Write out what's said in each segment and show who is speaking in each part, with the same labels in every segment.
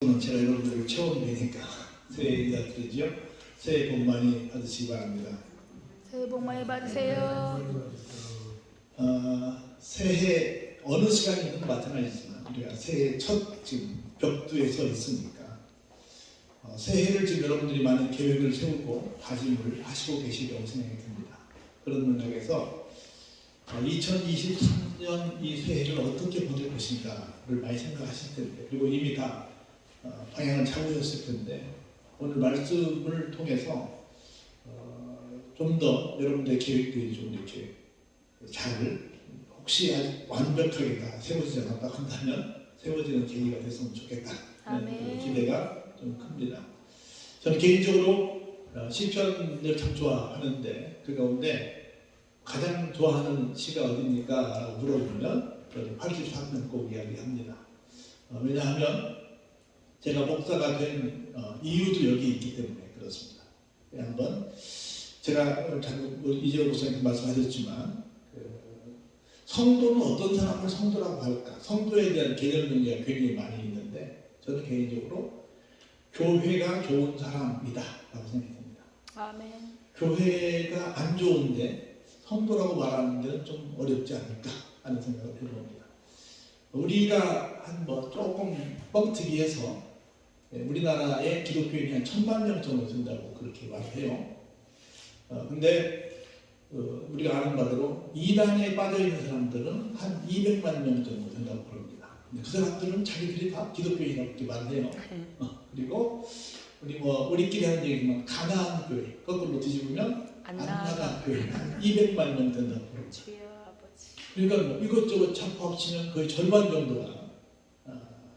Speaker 1: 제가 여러분들을 처음 뵈니까 새해 인사드리죠. 새해 복 많이 받으시기 바랍니다.
Speaker 2: 새해 복 많이 받으세요.
Speaker 1: 새해 어느 시간이든 마찬가지지만 우리가 새해 첫 지금 벽두에 서 있으니까 새해를 지금 여러분들이 많은 계획을 세우고 다짐을 하시고 계시리라고 생각이 듭니다. 그런 맥락에서 2023년 이 새해를 어떻게 보낼 것인가를 많이 생각하실 텐데, 그리고 이미 다 방향을 잡으셨을 텐데, 오늘 말씀을 통해서 좀 더 여러분들의 계획들이 좀 이렇게 잘, 혹시 아직 완벽하게 다 세워지지 않았다 한다면 세워지는 계기가 됐으면 좋겠다.
Speaker 2: 아멘.
Speaker 1: 기대가 좀 큽니다. 저는 개인적으로 시편을 참 좋아하는데, 그 가운데 가장 좋아하는 시가 어디입니까? 라고 물어보면 저는 83편 꼭 이야기합니다. 왜냐하면 제가 목사가 된 이유도 여기 있기 때문에 그렇습니다. 한번 제가 이재호 목사님께 말씀하셨지만, 성도는 어떤 사람을 성도라고 할까? 성도에 대한 개념 논의가 굉장히 많이 있는데, 저는 개인적으로 교회가 좋은 사람이다 라고 생각합니다.
Speaker 2: 아멘.
Speaker 1: 교회가 안 좋은데 성도라고 말하는 데는 좀 어렵지 않을까 하는 생각을 해봅니다. 우리가 조금 뻥튀기해서 우리나라의 기독교인이 한 1000만 명 정도 된다고 그렇게 말해요. 근데 우리가 아는 바대로 이단에 빠져있는 사람들은 한 200만 명 정도 된다고 그럽니다. 근데 그 사람들은 자기들이 다 기독교인이라고 그렇게 말해요. 그리고 우리끼리 하는 얘기지만 가나안 교회, 거꾸로 뒤집으면 안나가 교회 한 200만 명 된다고 그럽니다. 그러니까 이것저것 자꾸 합치면 거의 절반 정도가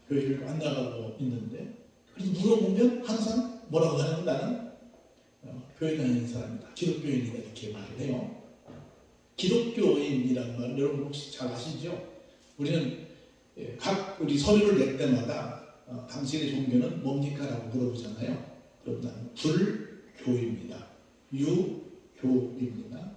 Speaker 1: 교회를 안 나가고 있는데, 그래서 물어보면 항상 뭐라고 하냐면 나는 교회 다니는 사람이다, 기독교인이다 이렇게 말을 해요. 기독교인이라는 말은 여러분 혹시 잘 아시죠? 우리는 우리 서류를 낼 때마다 당신의 종교는 뭡니까? 라고 물어보잖아요. 그럼 나는 불교입니다, 유교입니다,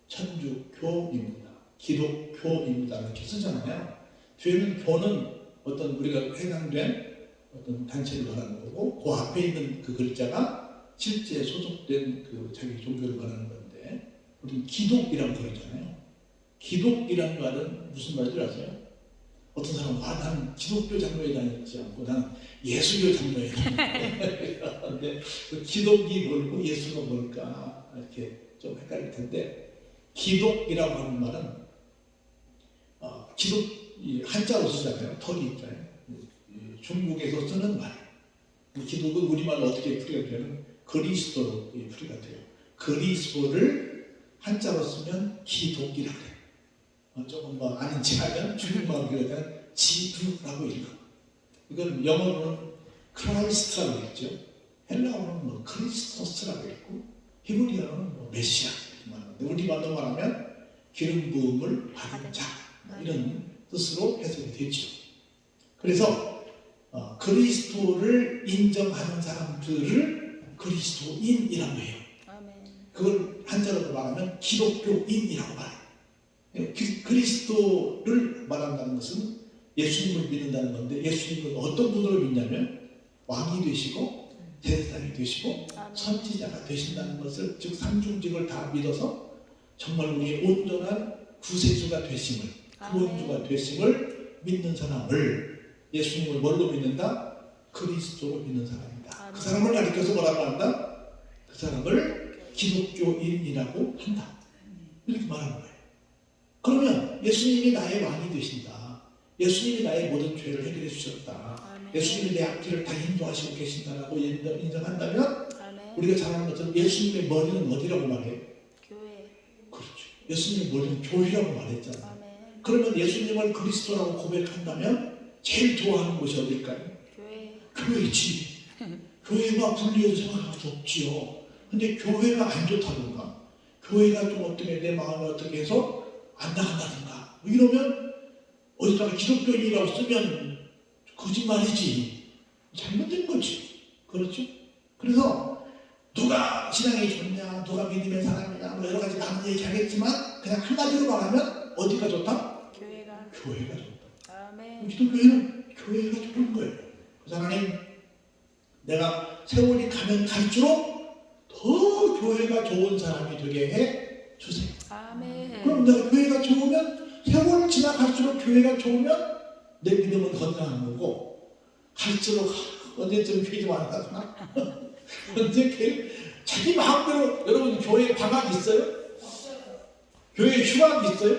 Speaker 1: 천주교입니다, 기독교입니다 이렇게 쓰잖아요. 뒤에는 교는 어떤 우리가 해당된 어떤 단체를 말하는 거고, 그 앞에 있는 그 글자가 실제 소속된 그 자기 종교를 말하는 건데, 우리는 기독이라고 그러잖아요. 기독이라는 말은 무슨 말인지 아세요? 어떤 사람은 나는 기독교 장로에 다니지 않고 나는 예수교 장로에 다니는데 근데 그 기독이 뭘고 예수가 뭘까 이렇게 좀 헷갈릴 텐데, 기독이라고 하는 말은 기독 한자로 쓰잖아요. 턱이 있잖아요. 중국에서 쓰는 말. 기독은 우리말로 어떻게 풀이가 되면 그리스도로 풀이가 돼요. 그리스도를 한자로 쓰면 기독이라고 해요. 조금 아는 체하면 중국말로 되면 지두라고 읽어. 이건 영어로는 크라이스트라고 읽죠. 헬라어로는 크리스토스라고 읽고, 히브리어로는 메시아 이렇게 말하는데, 우리말로 말하면 기름 부음을 받은 자 이런 뜻으로 해석이 되죠. 그래서 그리스도를 인정하는 사람들을 그리스도인이라고 해요. 그걸 한자로 말하면 기독교인이라고 말해요. 그리스도를 말한다는 것은 예수님을 믿는다는 건데, 예수님은 어떤 분으로 믿냐면 왕이 되시고 대제사장이 되시고 선지자가 되신다는 것을, 즉 삼중직을 다 믿어서 정말 우리의 온전한 구세주가 되심을, 구원주가 되심을 믿는 사람을, 예수님을 뭘로 믿는다? 그리스도로 믿는 사람이다. 그 사람을 가리켜서 뭐라고 한다? 그 사람을 기독교인이라고 한다, 이렇게 말하는 거예요. 그러면 예수님이 나의 왕이 되신다, 예수님이 나의 모든 죄를 해결해 주셨다, 예수님이 내 앞길을 다 인도하시고 계신다라고 인정한다면, 우리가 잘 아는 것처럼 예수님의 머리는 어디라고 말해요? 교회. 그렇죠. 예수님의 머리는 교회라고 말했잖아요. 그러면 예수님을 그리스도라고 고백한다면 제일 좋아하는 곳이 어딜까요? 교회. 교회지. 교회가 불리해도 생각할 수 없지요. 근데 교회가 안 좋다든가, 교회가 좀 어떻게 내 마음을 어떻게 해서 안 나간다든가 이러면 어디다가 기독교인이라고 쓰면 거짓말이지, 잘못된 거지. 그렇죠? 그래서 누가 신앙이 좋냐, 누가 믿음의 사람이냐, 여러 가지 많은 얘기하겠지만, 그냥 한마디로 말하면 어디가 좋다? 교회가 좋다. 아멘. 기독교회는 교회가 좋은 거예요. 그래서 하나님, 내가 세월이 가면 갈수록 더 교회가 좋은 사람이 되게 해 주세요.
Speaker 2: 아멘.
Speaker 1: 그럼 내가 교회가 좋으면, 세월 지나갈수록 교회가 좋으면 내 믿음은 건강한 거고, 갈수록 언제쯤 교회 좀 안 가나? 언제 교회, 자기 마음대로. 여러분 교회 방학 있어요? 교회 휴학 있어요?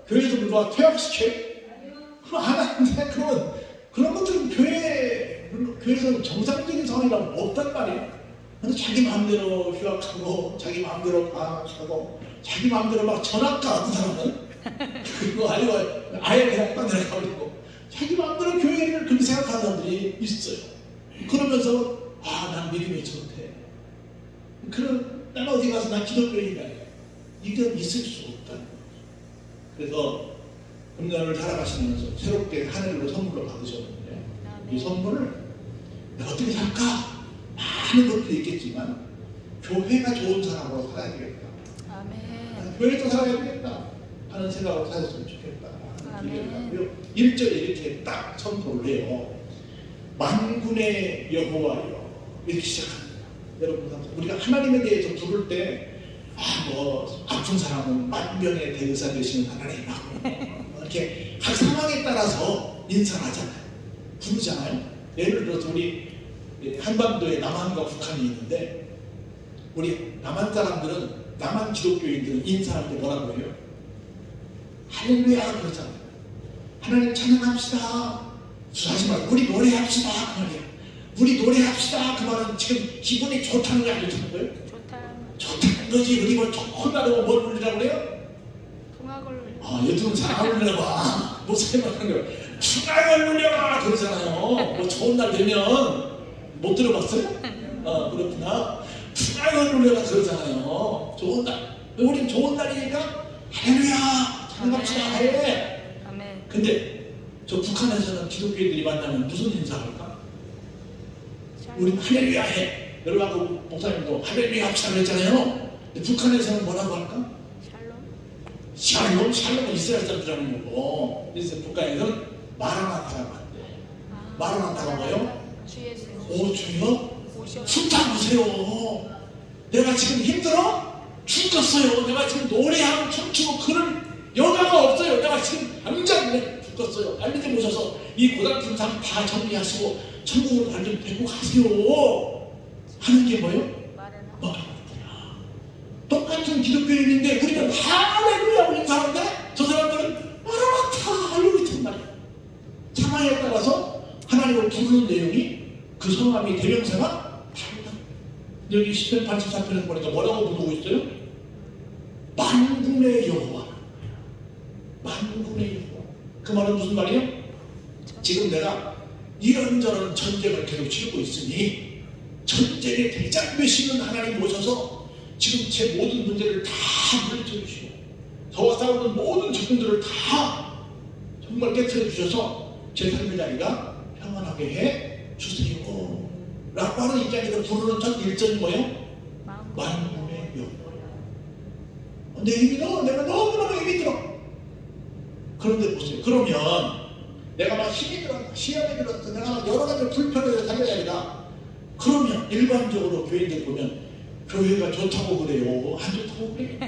Speaker 1: 교회에서 누가 퇴학시켜요? 그럼 안 하는데, 그러면 그런 것들은 교회에서 정상적인 상황이라고 없단 말이에요. 근데 자기 마음대로 휴학하고, 자기 마음대로 방학하고, 자기 마음대로 막 전학가 어떤 사람은 그리고 아예 그냥 딱 내려가버리고, 자기 마음대로 교회를 그렇게 생각하는 사람들이 있어요. 그러면서 난 믿음이 좋대. 난 어디 가서 난 기독교인이다. 이건 있을 수 없다는 거죠. 그래서 금년을 살아가시면서 새롭게 한 해를 선물로 받으셨는데, 이 선물을 내가 어떻게 살까? 많은 것도 있겠지만 교회가 좋은 사람으로 살아야 되겠다.
Speaker 2: 아멘.
Speaker 1: 교회에서 살아야 되겠다 하는 생각으로 사셨으면 좋겠다.
Speaker 2: 아멘.
Speaker 1: 1절에 이렇게 딱 선포를 해요. 만군의 여호와여, 이렇게 시작합니다. 여러분, 우리가 하나님에 대해서 부를 때 아픈 사람은 만병의 대의사 되시는 하나님이라고 이렇게 각 상황에 따라서 인사를 하잖아요. 부르잖아요. 예를 들어서 우리 한반도에 남한과 북한이 있는데, 우리 남한 사람들은, 남한 기독교인들은 인사할 때 뭐라고 해요? 할렐루야 그러잖아요. 하나님 찬양합시다. 하지 말고 우리 노래합시다 그 말이에요. 우리 노래합시다 그 말은 지금 기분이 좋다는 게 아니잖아요. 좋다는 거지. 우리 뭐 좋은 날에 뭘 부르라고 그래요?
Speaker 2: 풍악을.
Speaker 1: 요즘은 잘 안 울려봐. 목사님 하는 거예요. 풍악을 울려봐 그러잖아요. 뭐 좋은 날 되면. 못 들어봤어요? 그렇구나. 풍악을 울려봐 그러잖아요. 좋은 날. 우린 좋은 날이니까 할렐루야 찬양합시다 해.
Speaker 2: 아멘.
Speaker 1: 근데 저 북한에서는 기독교인들이 만나면 무슨 인사할까? 우린 할렐루야 해. 여러분 아까 목사님도 할렐루야 합시다 그랬잖아요. 근데 북한에서는 뭐라고 할까? 샬롬은 이스라엘 사람들 하는 거고, 그래서 북한에서는 마라나타라고 한대. 마라나타가 뭐예요? 주여 숫자 보세요. 내가 지금 힘들어? 죽겠어요. 내가 지금 노래하고 춤추고 그럴 여가가 없어요. 내가 지금 당장 죽겠어요. 빨리 좀 오셔서 이 고단품 다 정리하시고 천국으로 날 좀 데리고 가세요 하는 게 뭐예요? 마라나타야. 똑같은 기독교인인데 우리는 할렐루야 인사하는데 저 사람들은 마라나타 하려고 있단 말이에요. 상황에 따라서 하나님을 부르는 내용이, 그 성함이 대명사가 다르다. 여기 시편 84편에서 보니까 뭐라고 부르고 있어요? 만군의 여호와. 만군의 여호와. 그 말은 무슨 말이에요? 지금 내가 이런저런 전쟁을 계속 치르고 있으니 전쟁의 대장되시는 하나님 모셔서 지금 제 모든 문제를 다 물리쳐 주시고, 저와 싸우는 모든 적군들을 다 정말 깨트려 주셔서 제 삶의 자리가 평안하게 해 주세요 라고 하는 입장에서 부르는 첫 1절이 뭐예요? 만군의 여호와. 내 힘이 들어. 내가 너무너무 힘이 들어. 그런데 보세요. 그러면 내가 막 힘이 들어, 시험이 들었어, 내가 막 여러 가지 불편해서 살려야 되나? 그러면 일반적으로 교인들 보면 교회가 좋다고 그래요? 안 좋다고 그래요?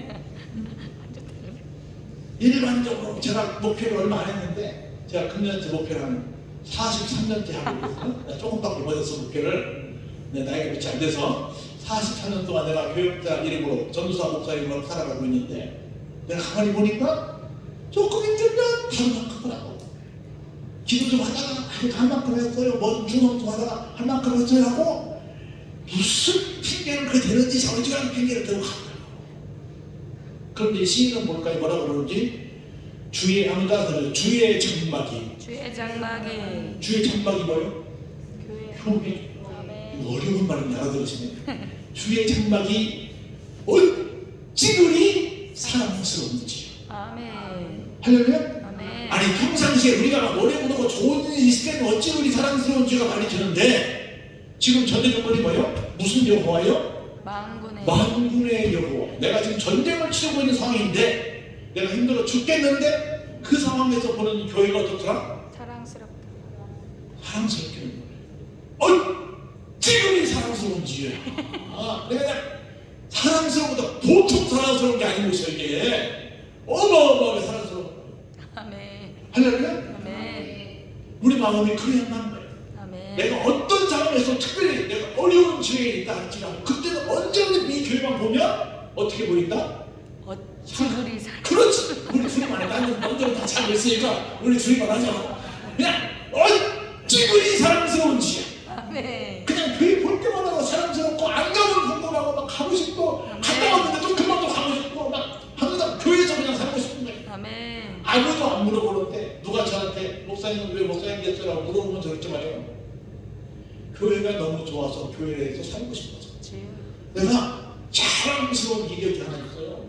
Speaker 1: 일반적으로 제가 목표를 얼마 안 했는데, 제가 금년째 목표를 한 43년째 하고 있거든요. 조금밖에 못했어 목표를. 나이가 몇이 안 돼서 43년 동안 내가 교육자 이름으로, 전도사 목사 이름으로 살아가고 있는데, 내가 가만히 보니까 조금 힘들면 다른 만 크더라고. 기도 좀 하다가 할 만큼 했어요. 뭐 중앙 좀 하다가 할 만큼 했어요 하고, 무슨 핑계를 그 되는지 어지간한 핑계를 대고 가더라고. 그런데 시인은 뭘까요? 뭐라고 그러는지? 주의 암가들, 주의 장막이.
Speaker 2: 주의 장막이.
Speaker 1: 주의 장막이 뭐예요? 교회. 어려운 말인데 알아들으시네. 주의 장막이 어찌 그리 사랑스러운지.
Speaker 2: 아멘.
Speaker 1: 할렐루야?
Speaker 2: 아멘.
Speaker 1: 아니 평상시에 우리가 막 노래 부르고 좋은 일이 있을 때는 어찌 그리 사랑스러운지가 많이 드는데, 지금 전제 조건이 뭐예요? 무슨 여호와요? 만군의 여호와. 내가 지금 전쟁을 치르고 있는 상황인데, 내가 힘들어 죽겠는데 그 상황에서 보는 교회가 어떻더라?
Speaker 2: 사랑스럽다.
Speaker 1: 사랑스럽게 하는 거예요. 어찌 사랑스러운 지혜야. 내가 그냥 사랑스러운보다 보통 사랑스러운 게 아닌 것이야 이게. 어마어마하게 사랑스러워.
Speaker 2: 아멘.
Speaker 1: 할렐루야?
Speaker 2: 아멘.
Speaker 1: 우리 마음이 그래야만 하는 거예요.
Speaker 2: 아멘.
Speaker 1: 내가 어떤 상황에서 특별히 내가 어려운 지혜에 있다 할지라도 그때는 언제든 이 교회만 보면 어떻게 보인다?
Speaker 2: 어찌 사랑.
Speaker 1: 그렇지. 우리 둘이만 해. 나는 먼저 다 잘 됐으니까 우리 둘이만 하자. 그냥 어찌 그리 사랑스러운지.
Speaker 2: 아멘.
Speaker 1: 그냥 교회 볼 때마다 사랑스럽고 안 가면 궁금하고 막 가고 싶고 갔다 왔는데 또 그만 또 가고 싶고 막 항상 교회에서 그냥 살고 싶은 거예요.
Speaker 2: 아멘.
Speaker 1: 아무도 안 물어보는데 누가 저한테 목사님은 왜 목사님 됐어라고 물어보면 저렇게 말해요. 교회가 너무 좋아서 교회에서 살고 싶어서.
Speaker 2: 주여.
Speaker 1: 내가 자랑스러운 이력이 하나 있어요.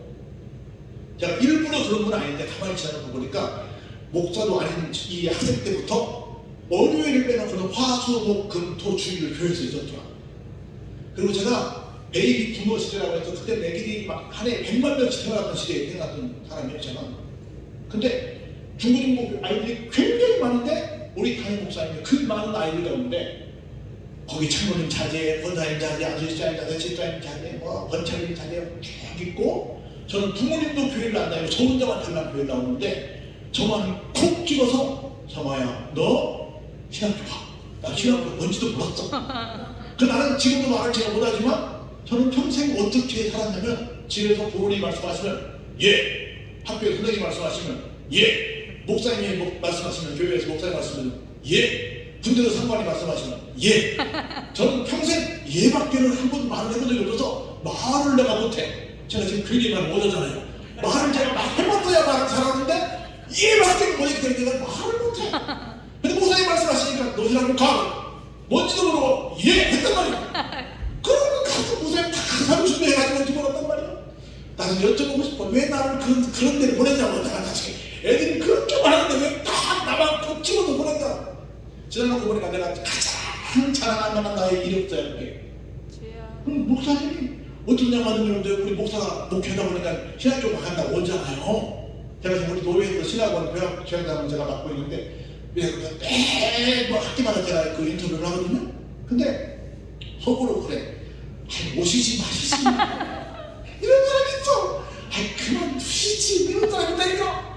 Speaker 1: 제가 일부러 그런 건 아닌데 가만히 지나고 보니까 목사도 아닌 이 학생 때부터 월요일을 빼놓고는 화수목금토 주일을 교회에서 있었더라. 그리고 제가 베이비 부모 시대라고 해서 그때 애기들이 막 한 해에 100만 명씩 태어났던 시대에 태어났던 사람이었잖아. 근데 중고등부 아이들이 굉장히 많은데 우리 담임 목사님이 그 많은 아이들 가운데 거기 창모님 자제, 권사님 자제, 아저씨자님 자제, 집사님 자제, 권차님 자제 쭉 있고 저는 부모님도 교회를 안 다니고 저 혼자만 달랑 교회를 나오는데 저만 콕 찍어서 성화야 너 신학교 가. 나 신학교 뭔지도 몰랐어. 나는 지금도 말을 제가 못하지만 저는 평생 어떻게 살았냐면 집에서 부모님이 말씀하시면 예, 학교에 선생님이 말씀하시면 예, 목사님이 말씀하시면 교회에서 목사님이 말씀하시면 예, 군대도 상관이 말씀하시면 예. 저는 평생 예밖에는 한 번도 말을 해본 적이 없어서 말을 내가 못해. 제가 지금 괜히 말 못하잖아요. 말을 제가 막 해봤어야 말을 잘하는데 예밖에는 못했기 때문에 내가 말을 못해. 근데 목사님 말씀하시니까 너 신학교 가. 뭔지도 모르고 예 했단 말이야. 그러면 가서 목사님 다 사고 준비해가지고 집어넣었단 말이야. 나는 여쭤보고 싶어. 왜 나를 그런 데를 보냈냐고. 내가 나중에 애들이 그렇게 많은데 왜 딱 나만 꼭 집어서 보냈냐. 지나놓고 보니까 내가 가장 자랑할 만한 나의 이력자야 그게. 그럼 목사님이 어떤 양반들인데 우리 목사가 목회하다 보니까 신학교 막 간다고 오잖아요. 제가 지금 우리 노회에서 신학원 교양장을 제가 맡고 있는데 매뭐 학기마다 제가 그 인터뷰를 하거든요. 근데 속으로 그래. 아이 오시지 마시지. 이런 사람이 있어. 아이 그만두시지. 이런 사람이 있다니까.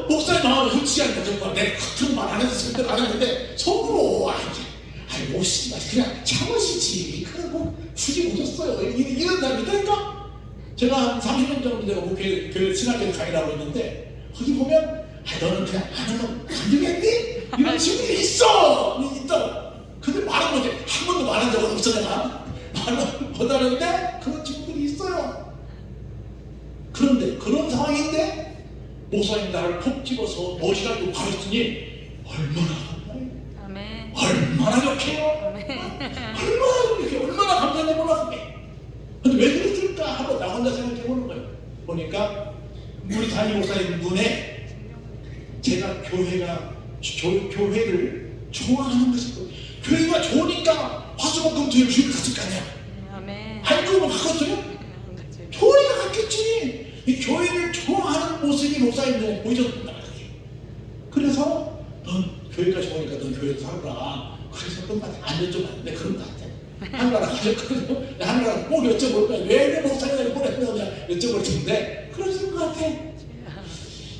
Speaker 1: 목사님 마음이 훔치지 않다 정말. 내가 같은 말 안 해서 절대로 안 했는데 속으로 아이 오시지 마시. 그냥 참으시지. 그러고 굳이 오셨어요. 이런 사람이 있다니까. 제가 한 30년 정도 제가 교회 신학교 강의를 하고 있는데 거기 보면 너는 그냥 안 하면 안 되겠니? 이런 친구들이 있어! 근데 말은 못해. 한 번도 말한 적은 없어 내가. 말은 못하는데 그런 친구들이 있어요. 그런데 그런 상황인데 목사님 나를 콕 집어서 멋이라고 가르치니 얼마나 좋게요? 얼마나 좋게 얼마나 감사한지 몰랐을게. 근데 왜 그랬을까 하고 나 혼자 생각해보는 거예요. 보니까 우리 담임 목사님 눈에 제가 교회를 좋아하는 것이고 교회가 좋으니까 화수목금토일 주일 갔을 거 아니야. 아니 그거 바꿨어요? 좋으니까 갔겠지. 이 교회를 좋아하는 모습이 목사님 눈에 보이셨단 말이야. 그래서 넌 교회가 좋으니까 넌 교회에서 살아라. 그래서 끝까지 안 여쭤봤는데 그런 것 같아. 하나랑 가졌거든요. 하나랑 꼭 여쭤볼 거야. 왜 목사님을 보냈느냐 여쭤볼 텐데 그러신 것 같아.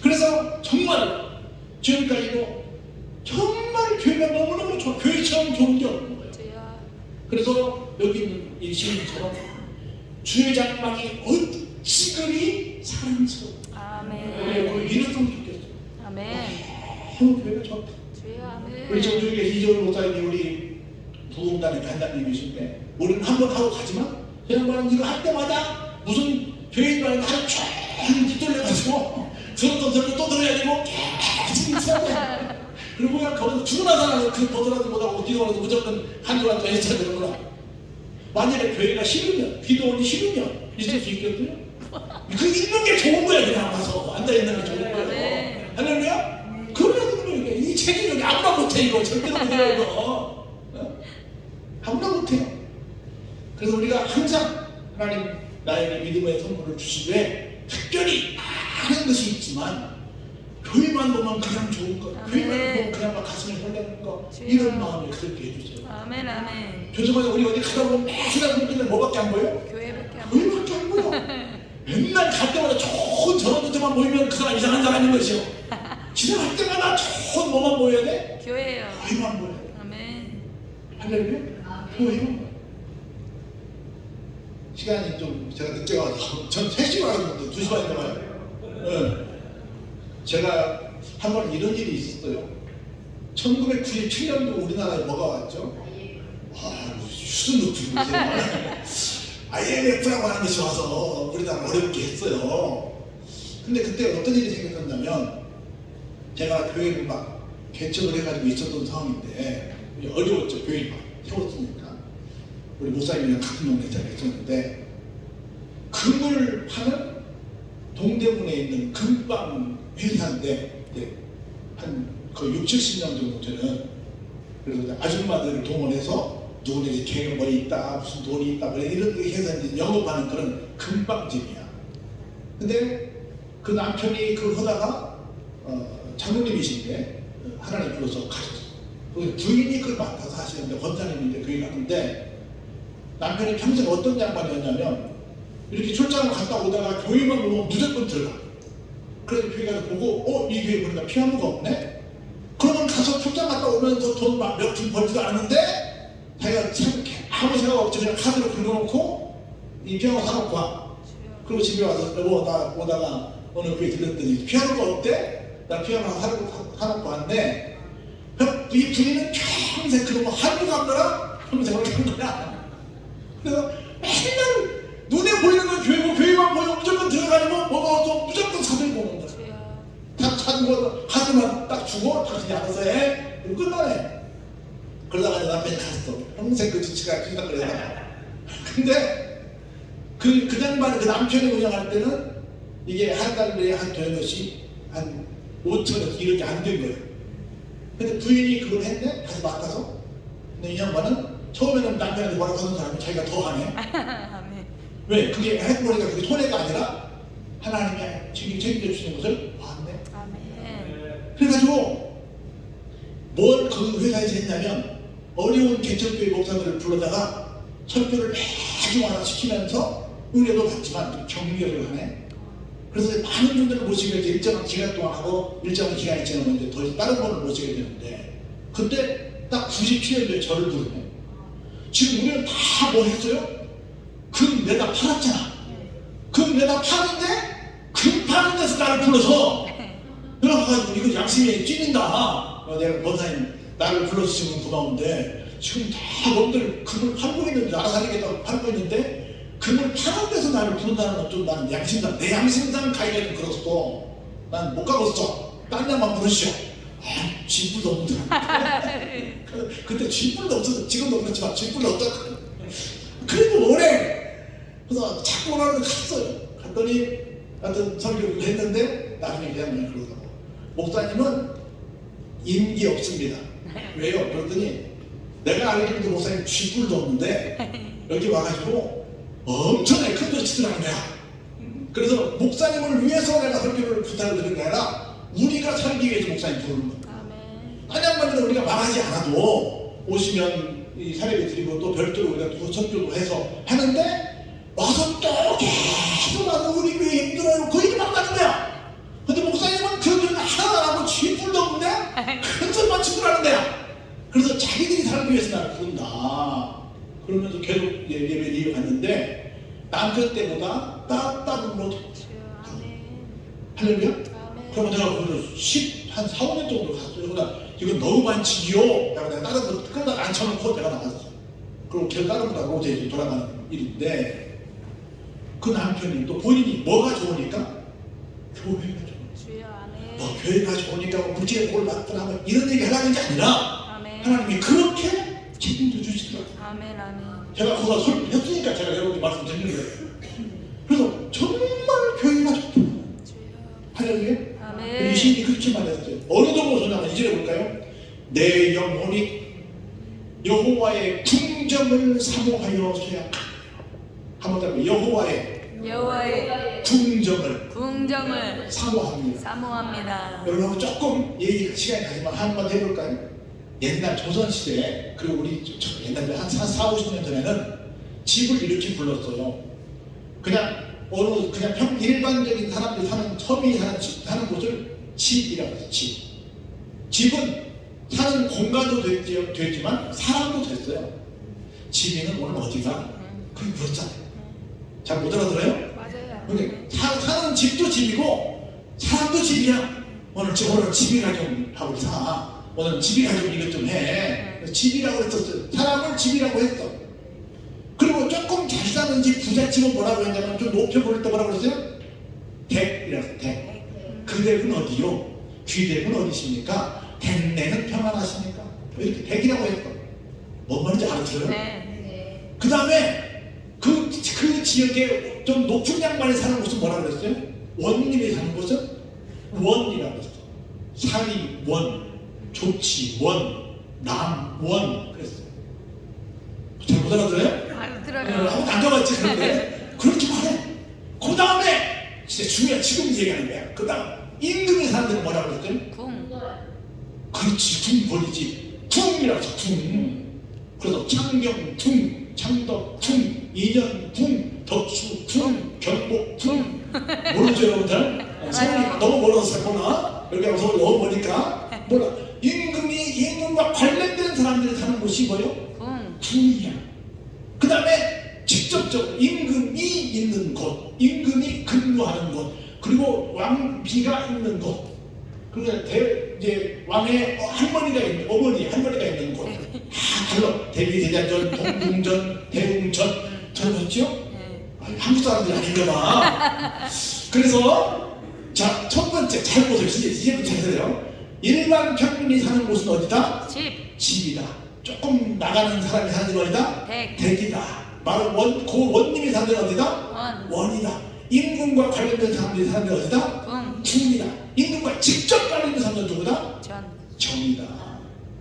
Speaker 1: 그래서 정말 지금까지도 정말 교회가 너무너무 좋아. 교회처럼 좋은 게 없는 거예요. 그래서 여기 있는 이 시인처럼 주의 장막이 어찌 그리 사랑스러워. 우리 이랬으면 좋겠어. 너무 교회가 좋다. 우리 전주에 이재훈 목사님이 우리 부흥단의 단장님이신데 우리는 한번 하고 가지만 그 양반은 이거 할 때마다 무슨 교회인 말인가 하루 종일 뒤돌려가지고 들었던 소리를 또 들어야 되고 계속 있어야 돼. 그리고 그냥 거기서 죽어나서 그 보더라도 못하고 기도하고 무조건 한주간 더 해쳐야 되는구나. 만약에 교회가 싫으면 기도원이 싫으면 있을 수 있거든요. 그 있는 게 좋은 거야. 그냥 와서 앉아있는 게 좋은 거예요. 할렐루야? 그래야 되는 거예요. 이 책임 여기 아무나 못해. 이거 절대로 못해요. 이거 아무나 못해요. 그래서 우리가 항상 하나님 나에게 믿음의 선물을 주시되 특별히 많은 것이 있지만 교회만 보면 그냥 좋은 거, 교회만 보면 그냥 막 가슴이 설레는 거, 이런 마음을 그렇게 해주세요.
Speaker 2: 아멘.
Speaker 1: 조정원에 우리 어디 가다 보면 맨날 우리는 뭐밖에 안 보여?
Speaker 2: 교회밖에 안 보여.
Speaker 1: 교회밖에 안 보여. 맨날 갈 때마다 좋은 저런들만 보이면 그 사람 이상한 사람인 것이요. 지나갈 때마다 좋은 뭐만 보여야 돼?
Speaker 2: 교회요.
Speaker 1: 교회만 보여야 돼.
Speaker 2: 아멘.
Speaker 1: 할렐루야? 교회만 보여. 시간이 좀 제가 늦게 와서 전 3시 왔는데 2시 반에 와요. 네. 제가 한 번 이런 일이 있었어요. 1997년도 우리나라에 뭐가 왔죠? 수준 높은 거죠. IMF라고 하는 것이 와서 우리나라 어렵게 했어요. 근데 그때 어떤 일이 생겼냐면 제가 교회를 막 개척을 해가지고 있었던 상황인데 어려웠죠. 교회를 막 세웠으니까 우리 목사님이랑 같은 동네에 있었는데 금을 파는 동대문에 있는 금빵 회사인데 한 6, 70년 정도 되는 그래서 아줌마들을 동원해서 누구네 개가 뭐 있다 무슨 돈이 있다 이런 회사 이제 영업하는 그런 금빵집이야. 근데 그 남편이 그걸 하다가 장로님이신데 하나님 불러서 가셨어. 부인이 그걸 맡아서 하시는데 권사님인데 교회 가는데 남편이 평생 어떤 양반이었냐면 이렇게 출장을 갔다 오다가 교회만 보면 무조건 들어가. 그래서 교회 가서 보고 이 교회 보니까 피아노가 없네? 그러면 가서 출장 갔다 오면서 돈 막 몇 푼 벌지도 않는데 자기가 참 아무 생각 없이 그냥 카드로 긁어놓고 이 피아노 사놓고 와. 그리고 집에 와서 나 오다가 어느 교회 들렸더니 피아노가 없대? 나 피아노 사놓고 왔네. 이 부인은 평생 그런 거 하루도 안 가라? 평생 그렇게 한 거야. 그래서 맨날 눈에 보이는 건 교회고 교회만 보이면 무조건 들어가려면 뭐가 없어 무조건 사들고 오는 거야. 다 찾고 하지만 딱 주고 당신이 알아서 해. 그리고 끝나네. 그러다가 내 남편이 갔어. 평생 그 지치가 그러다가. 근데 그 양반이 그 남편이 운영할 때는 이게 한 달에 한 되는 것이 한 5천원 이렇게 안 된 거예요. 근데 부인이 그걸 했네? 다시 맡아서. 근데 이 양반은 처음에는 남편한테 뭐라고 하는 사람이 자기가 더 하네.
Speaker 2: 아멘.
Speaker 1: 왜? 그게 해보니까 그게 손해가 아니라 하나님이 책임져 주시는 것을 봤네.
Speaker 2: 아멘.
Speaker 1: 그래가지고 뭘 그 회사에서 했냐면 어려운 개척교회 목사들을 불러다가 설교를 매주 하나 시키면서 은혜도 받지만 격려를 하네. 그래서 많은 분들을 모시게 돼 일정한 기간 동안 하고 일정한 기간이 지나면 더 다른 분을 모시게 되는데 그때 딱 97년도에 저를 부르네. 지금 우리는 다 뭐 했어요? 금 내다 팔았잖아. 금 내다 파는데 금 파는 데서 나를 불러서 그래가지고 이거 양심에 찔린다. 내가 권사님 나를 불러주시면 고마운데 지금 다 너희들 금을 팔고 있는데 알아서 하겠다고 팔고 있는데 금을 파는 데서 나를 부른다는 건 좀 나는 양심상 내 양심상 가이드는 그렇고 난 못 가겠어. 딴 양만 부르시오. 쥐뿔도 없는 그때 쥐뿔도 없어서 지금도 그렇지만 쥐뿔도 없다. 그래도 오래 그래서 자꾸 오라고 갔어요. 갔더니 하여튼 설교를 했는데 나중에 그냥 그러더라고. 목사님은 임기 없습니다. 왜요? 그랬더니 내가 알기로도 목사님 쥐뿔도 없는데 여기 와가지고 엄청나게 큰 소리 치더라는 거야. 그래서 목사님을 위해서 내가 설교를 부탁을 드린 게 아니라 우리가 살기 위해서 목사님 부르는 거야. 한양반들은 우리가 말하지 않아도 오시면 이 사례를 드리고 또 별도로 우리가 또 설교도 해서 하는데 와서 또 계속 와서 우리 교회 힘들어요. 그 얘기 막 나는 거야. 근데 목사님은 그 얘기는 하나도 안 하고 쥐뿔도 없는데 큰 소리만 치고 하는 거야. 그래서 자기들이 살기 위해서 나를 부른다. 그러면서 계속 예배를 이어갔는데 남편 때보다 따뜻한 물로 할렐루야? 그러면 내가 그걸 한 4, 5년 정도 갔어요. 그러다 이건 너무 많지요. 내가 다른 거 끌다 앉혀놓고 내가 나갔어. 그리고 걔 다른 분하고 이제 돌아가는 일인데 그 남편이 또 본인이 뭐가 좋으니까 교회가 좋으니까 뭐 교회가 좋으니까 물질의 복을 받거나 뭐 이런 얘기 하려는 게 아니라 하나님이 그렇게 책임져 주시더라고요.
Speaker 2: 아멘. 아멘.
Speaker 1: 제가 거기서 설교했으니까 제가 여러분께 말씀드리는 거예요. 그래서 정말 교회가 좋다. 할렐루야. 이 시인이 그렇게 말했어요. 어느 정도 전하면 이제 볼까요? 내 영혼이 여호와의 궁정을 사모하여 소양하며 한번 더 여호와의 궁정을 사모합니다. 여러분 조금 얘기 시간이 가지만 한번 해볼까요? 옛날 조선시대 그리고 우리 옛날에 한 4, 50년 전에는 집을 이렇게 불렀어요. 그냥 그냥 일반적인 사람들이 사는 서민이 사는 곳을 집이라고 해서 집. 집은 사는 공간도 됐지만 사람도 됐어요. 집에는 오늘 어디가? 그게 그렇잖아요. 잘 못 알아들어요?
Speaker 2: 맞아요.
Speaker 1: 그러니까 사는 집도 집이고 사람도 집이야. 오늘 집이 가지고 사. 오늘 집이 가지고 이것 좀 해. 집이라고 했었어요. 사람을 집이라고 했어. 그리고 조금 잘 사는 집 부잣집은 뭐라고 했냐면 좀 높여 부를 때 뭐라고 그랬어요? 댁이라고 댁. 그 댁은 어디요? 귀댁은 어디십니까? 댁내는 평안하십니까? 이렇게 댁이라고 했어. 뭔 말인지 알아들어요?
Speaker 2: 네.
Speaker 1: 그 다음에 그 지역에 좀 높은 양반이 사는 곳은 뭐라 그랬어요? 원님이 사는 곳은 원이라고 했어. 사리 원, 조치 원, 남 원 그랬어요. 잘 못 알아들어요?
Speaker 2: 알아들어요.
Speaker 1: 아무도 안 가봤지 그런데 그렇게 말해. 그 다음에 진짜 중요한 지금 얘기하는 거야. 그 다음 임금이 사는 데는 뭐라 그랬어요?
Speaker 2: 궁.
Speaker 1: 그렇지 궁벌이지. 궁이라고 해서 궁. 그래서 창경 궁, 창덕 궁, 인연 궁, 덕수 궁, 경복 궁. 모르죠 여러분들? 서울이 너무 멀어서 여기 하고 서울이 너무 머니까 몰라. 임금과 관련된 사람들이 사는 곳이 뭐예요? 궁이야. 그 다음에 직접적으로 임금이 있는 곳, 임금이 근무하는 곳, 그리고 왕비가 있는 곳, 그러니까 이제 왕의 할머니가 있는, 어머니 할머니가 있는 곳. 다 달라. 대비대장전, 동궁전, 대웅전, 들어봤죠? 한국 사람들이 아닌가 봐. 그래서 자, 첫 번째 잘 보세요. 이제부터 잘 들어요. 일반 평민이 사는 곳은 어디다? 집이다. 조금 나가는 사람이 사는 데는 어디다? 댁이다. 말은 원님이 사는 데는 어디다? 원이다. 임금과 관련된 사람들이 사는 데는 어디다? 궁이다. 임금과 직접 관련된 사람들은 누구다? 정이다.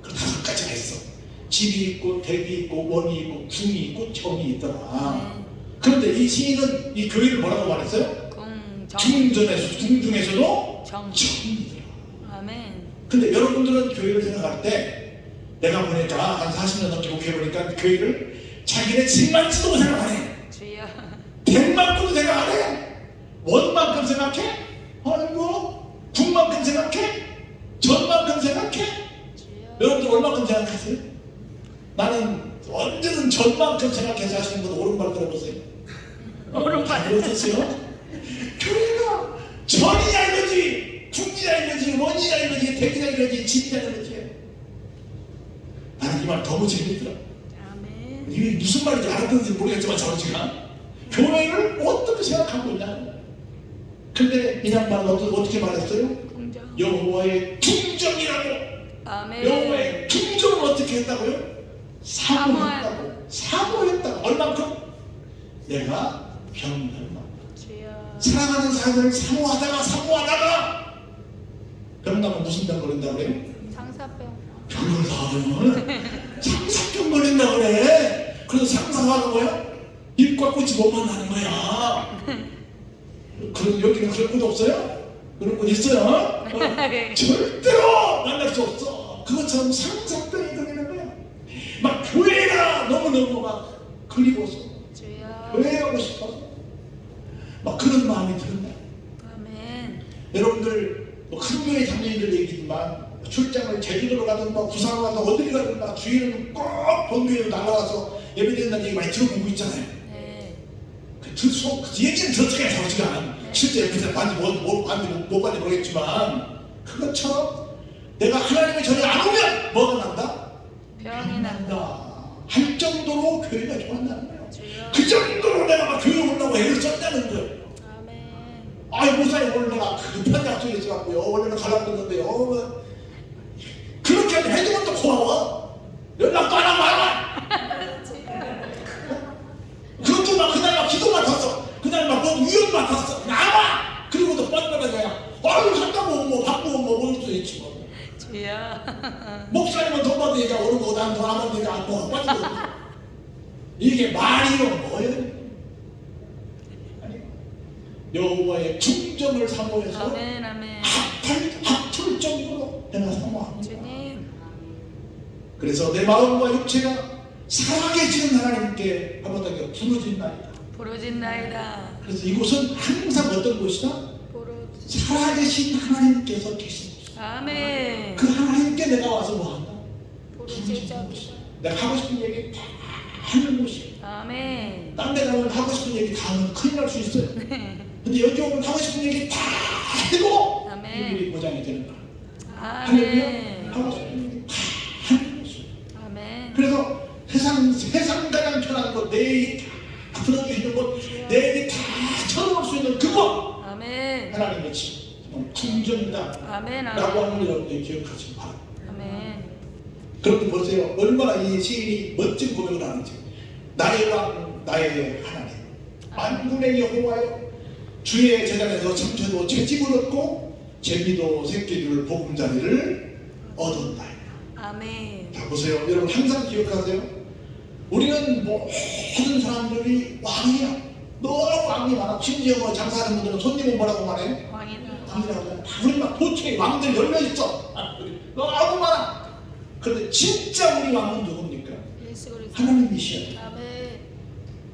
Speaker 1: 그 5가지가 있어. 집이 있고 댁이 있고 원이 있고 궁이 있고 정이 있더라. 그런데 이 시인은 이 교회를 뭐라고 말했어요? 궁중에서도 정이더라.
Speaker 2: 아멘.
Speaker 1: 근데 여러분들은 교회를 생각할 때 내가 보니까 한 40년 넘게 목회해보니까 교회를 자기네 집만치도 생각 안 해.
Speaker 2: 주여.
Speaker 1: 댁만큼도 생각 안 해. 원만큼 생각해? 아이고 궁만큼 생각해? 전만큼 생각해?
Speaker 2: 주여.
Speaker 1: 여러분들 얼마큼 생각하세요? 나는 언제든 전만큼 생각해서 하시는 분 오른발 들어보세요.
Speaker 2: 오른발
Speaker 1: 들어보세요. 교회가 전이냐 이거지, 궁이냐 이거지, 원이냐 이거지, 댁이냐 이거지, 집이냐 이거지. 나는 이 말 너무 재밌더라.
Speaker 2: 아멘.
Speaker 1: 이게 무슨 말인지 알아듣는지 모르겠지만 저지가 교회를 어떻게 생각하고 있냐. 근데 이 양반은 어떻게 말했어요?
Speaker 2: 궁정.
Speaker 1: 여호와의 궁정이라고.
Speaker 2: 아멘.
Speaker 1: 여호와의 궁정을 어떻게 했다고요? 사모했다고. 얼만큼? 내가 병날만. 사랑하는 사람을 사모하다가 병나면 무슨 병 걸린다고 그래요?
Speaker 2: 상사병.
Speaker 1: 병을 나면 상사병 걸린다고 그래. 그래서 상사가 뭐야? 입과 꽃이 못 만나는 거야. 그럼 여기는 그런 곳 없어요? 그런 곳 있어요? 절대로 만날 수 없어. 그것처럼 상사병이 걸리는 거야. 막 교회가 너무너무 막 그리워서 교회 가고 싶어서 막 그런 마음이 든다.
Speaker 2: 아멘.
Speaker 1: 여러분들 뭐 큰 교회 장로님들 얘기지만 출장을 제주도로 가든 뭐 부산으로 가든 어디를 가든 막 주일은 꼭 본교회로 날아와서 예배드린다는 얘기 많이 들어보고 있잖아요.
Speaker 2: 네.
Speaker 1: 그 얘기는 들었으니까 저지가 실제 옆에서 봤는지 못 봤는지 모르겠지만 그것처럼 내가 하나님의 전에 안 오면 뭐가 난다?
Speaker 2: 병이 난다.
Speaker 1: 할 정도로 교회가 좋았다는 거예요.
Speaker 2: 주여.
Speaker 1: 그 정도로 내가 막 교회 온다고 애를 썼다는 거예요.
Speaker 2: 아멘.
Speaker 1: 아이 목사님 오늘 내가 급한 약속이 있어갖고요. 원래는 가려고 했는데요. 뭐. 그렇게 해주면 또 고마워. 연락도 안 하고 그것도 막 그날 막 기도 맡았어. 그날 막 뭐 위원 맡았어. 나와. 그리고도 뻔뻔하게 아유 한다고 뭐 받고 뭐 모를 수 있지 뭐.
Speaker 2: 주여.
Speaker 1: 목사님은 돈 받는 얘기가 오는 거고 난 돈 안 받는 얘기가 안 뭐 빠지고 이게 말이요 뭐예요? 여호와의 궁정을 사모해서
Speaker 2: 아멘. 아멘.
Speaker 1: 합칠 정도로 내가 사모합니다.
Speaker 2: 주님.
Speaker 1: 그래서 내 마음과 육체가 살아계시는 하나님께 아버지가 부르짖나이다.
Speaker 2: 부르짖나이다.
Speaker 1: 그래서 이곳은 항상 어떤 곳이다?
Speaker 2: 부르짖.
Speaker 1: 살아계신 하나님께서 계신 곳.
Speaker 2: 아멘.
Speaker 1: 그 하나님께 내가 와서 뭐한다?
Speaker 2: 부르짖자.
Speaker 1: 내가 하고 싶은 얘기 다 하는 곳이야.
Speaker 2: 아멘.
Speaker 1: 딴 데 가면 하고 싶은 얘기 다 하면 큰일 날 수 있어요. 근데 여기 오면 하고 싶은 얘기 다 해도
Speaker 2: 아멘.
Speaker 1: 우리 보장이 되는 거야.
Speaker 2: 아멘.
Speaker 1: 하고 싶은 얘기 다 하는 곳이야.
Speaker 2: 아멘.
Speaker 1: 그래서 세상 가장 편한 곳, 내 얘기 다 풀어주시는 곳, 내 얘기 다 쳐놓을 수 있는 그곳,
Speaker 2: 아멘.
Speaker 1: 하나님의 집, 정말 궁전이다
Speaker 2: 아멘.
Speaker 1: 라고 하는 걸 여러분들이 기억하시기 바랍니다.
Speaker 2: 아멘.
Speaker 1: 그런데 보세요. 얼마나 이 시인이 멋진 고백을 하는지. 나의 왕, 나의 하나님, 만군의 여호와여, 주의 재단에서 참새도 채집을 얻고 제비도 새끼들 보금자리를 얻었나이다.
Speaker 2: 아멘.
Speaker 1: 자 보세요. 여러분 항상 기억하세요. 우리는 모든 사람들이 왕이야. 너무 왕이 많아. 심지어 뭐 장사하는 분들은 손님은 뭐라고 말해?
Speaker 2: 왕이다.
Speaker 1: 왕이라고 해. 우리 막 도처에 왕들 열려 있어. 너무 많아. 그런데 진짜 우리 왕은 누굽니까?
Speaker 2: 예수 그리스도.
Speaker 1: 하나님이시여.
Speaker 2: 아멘.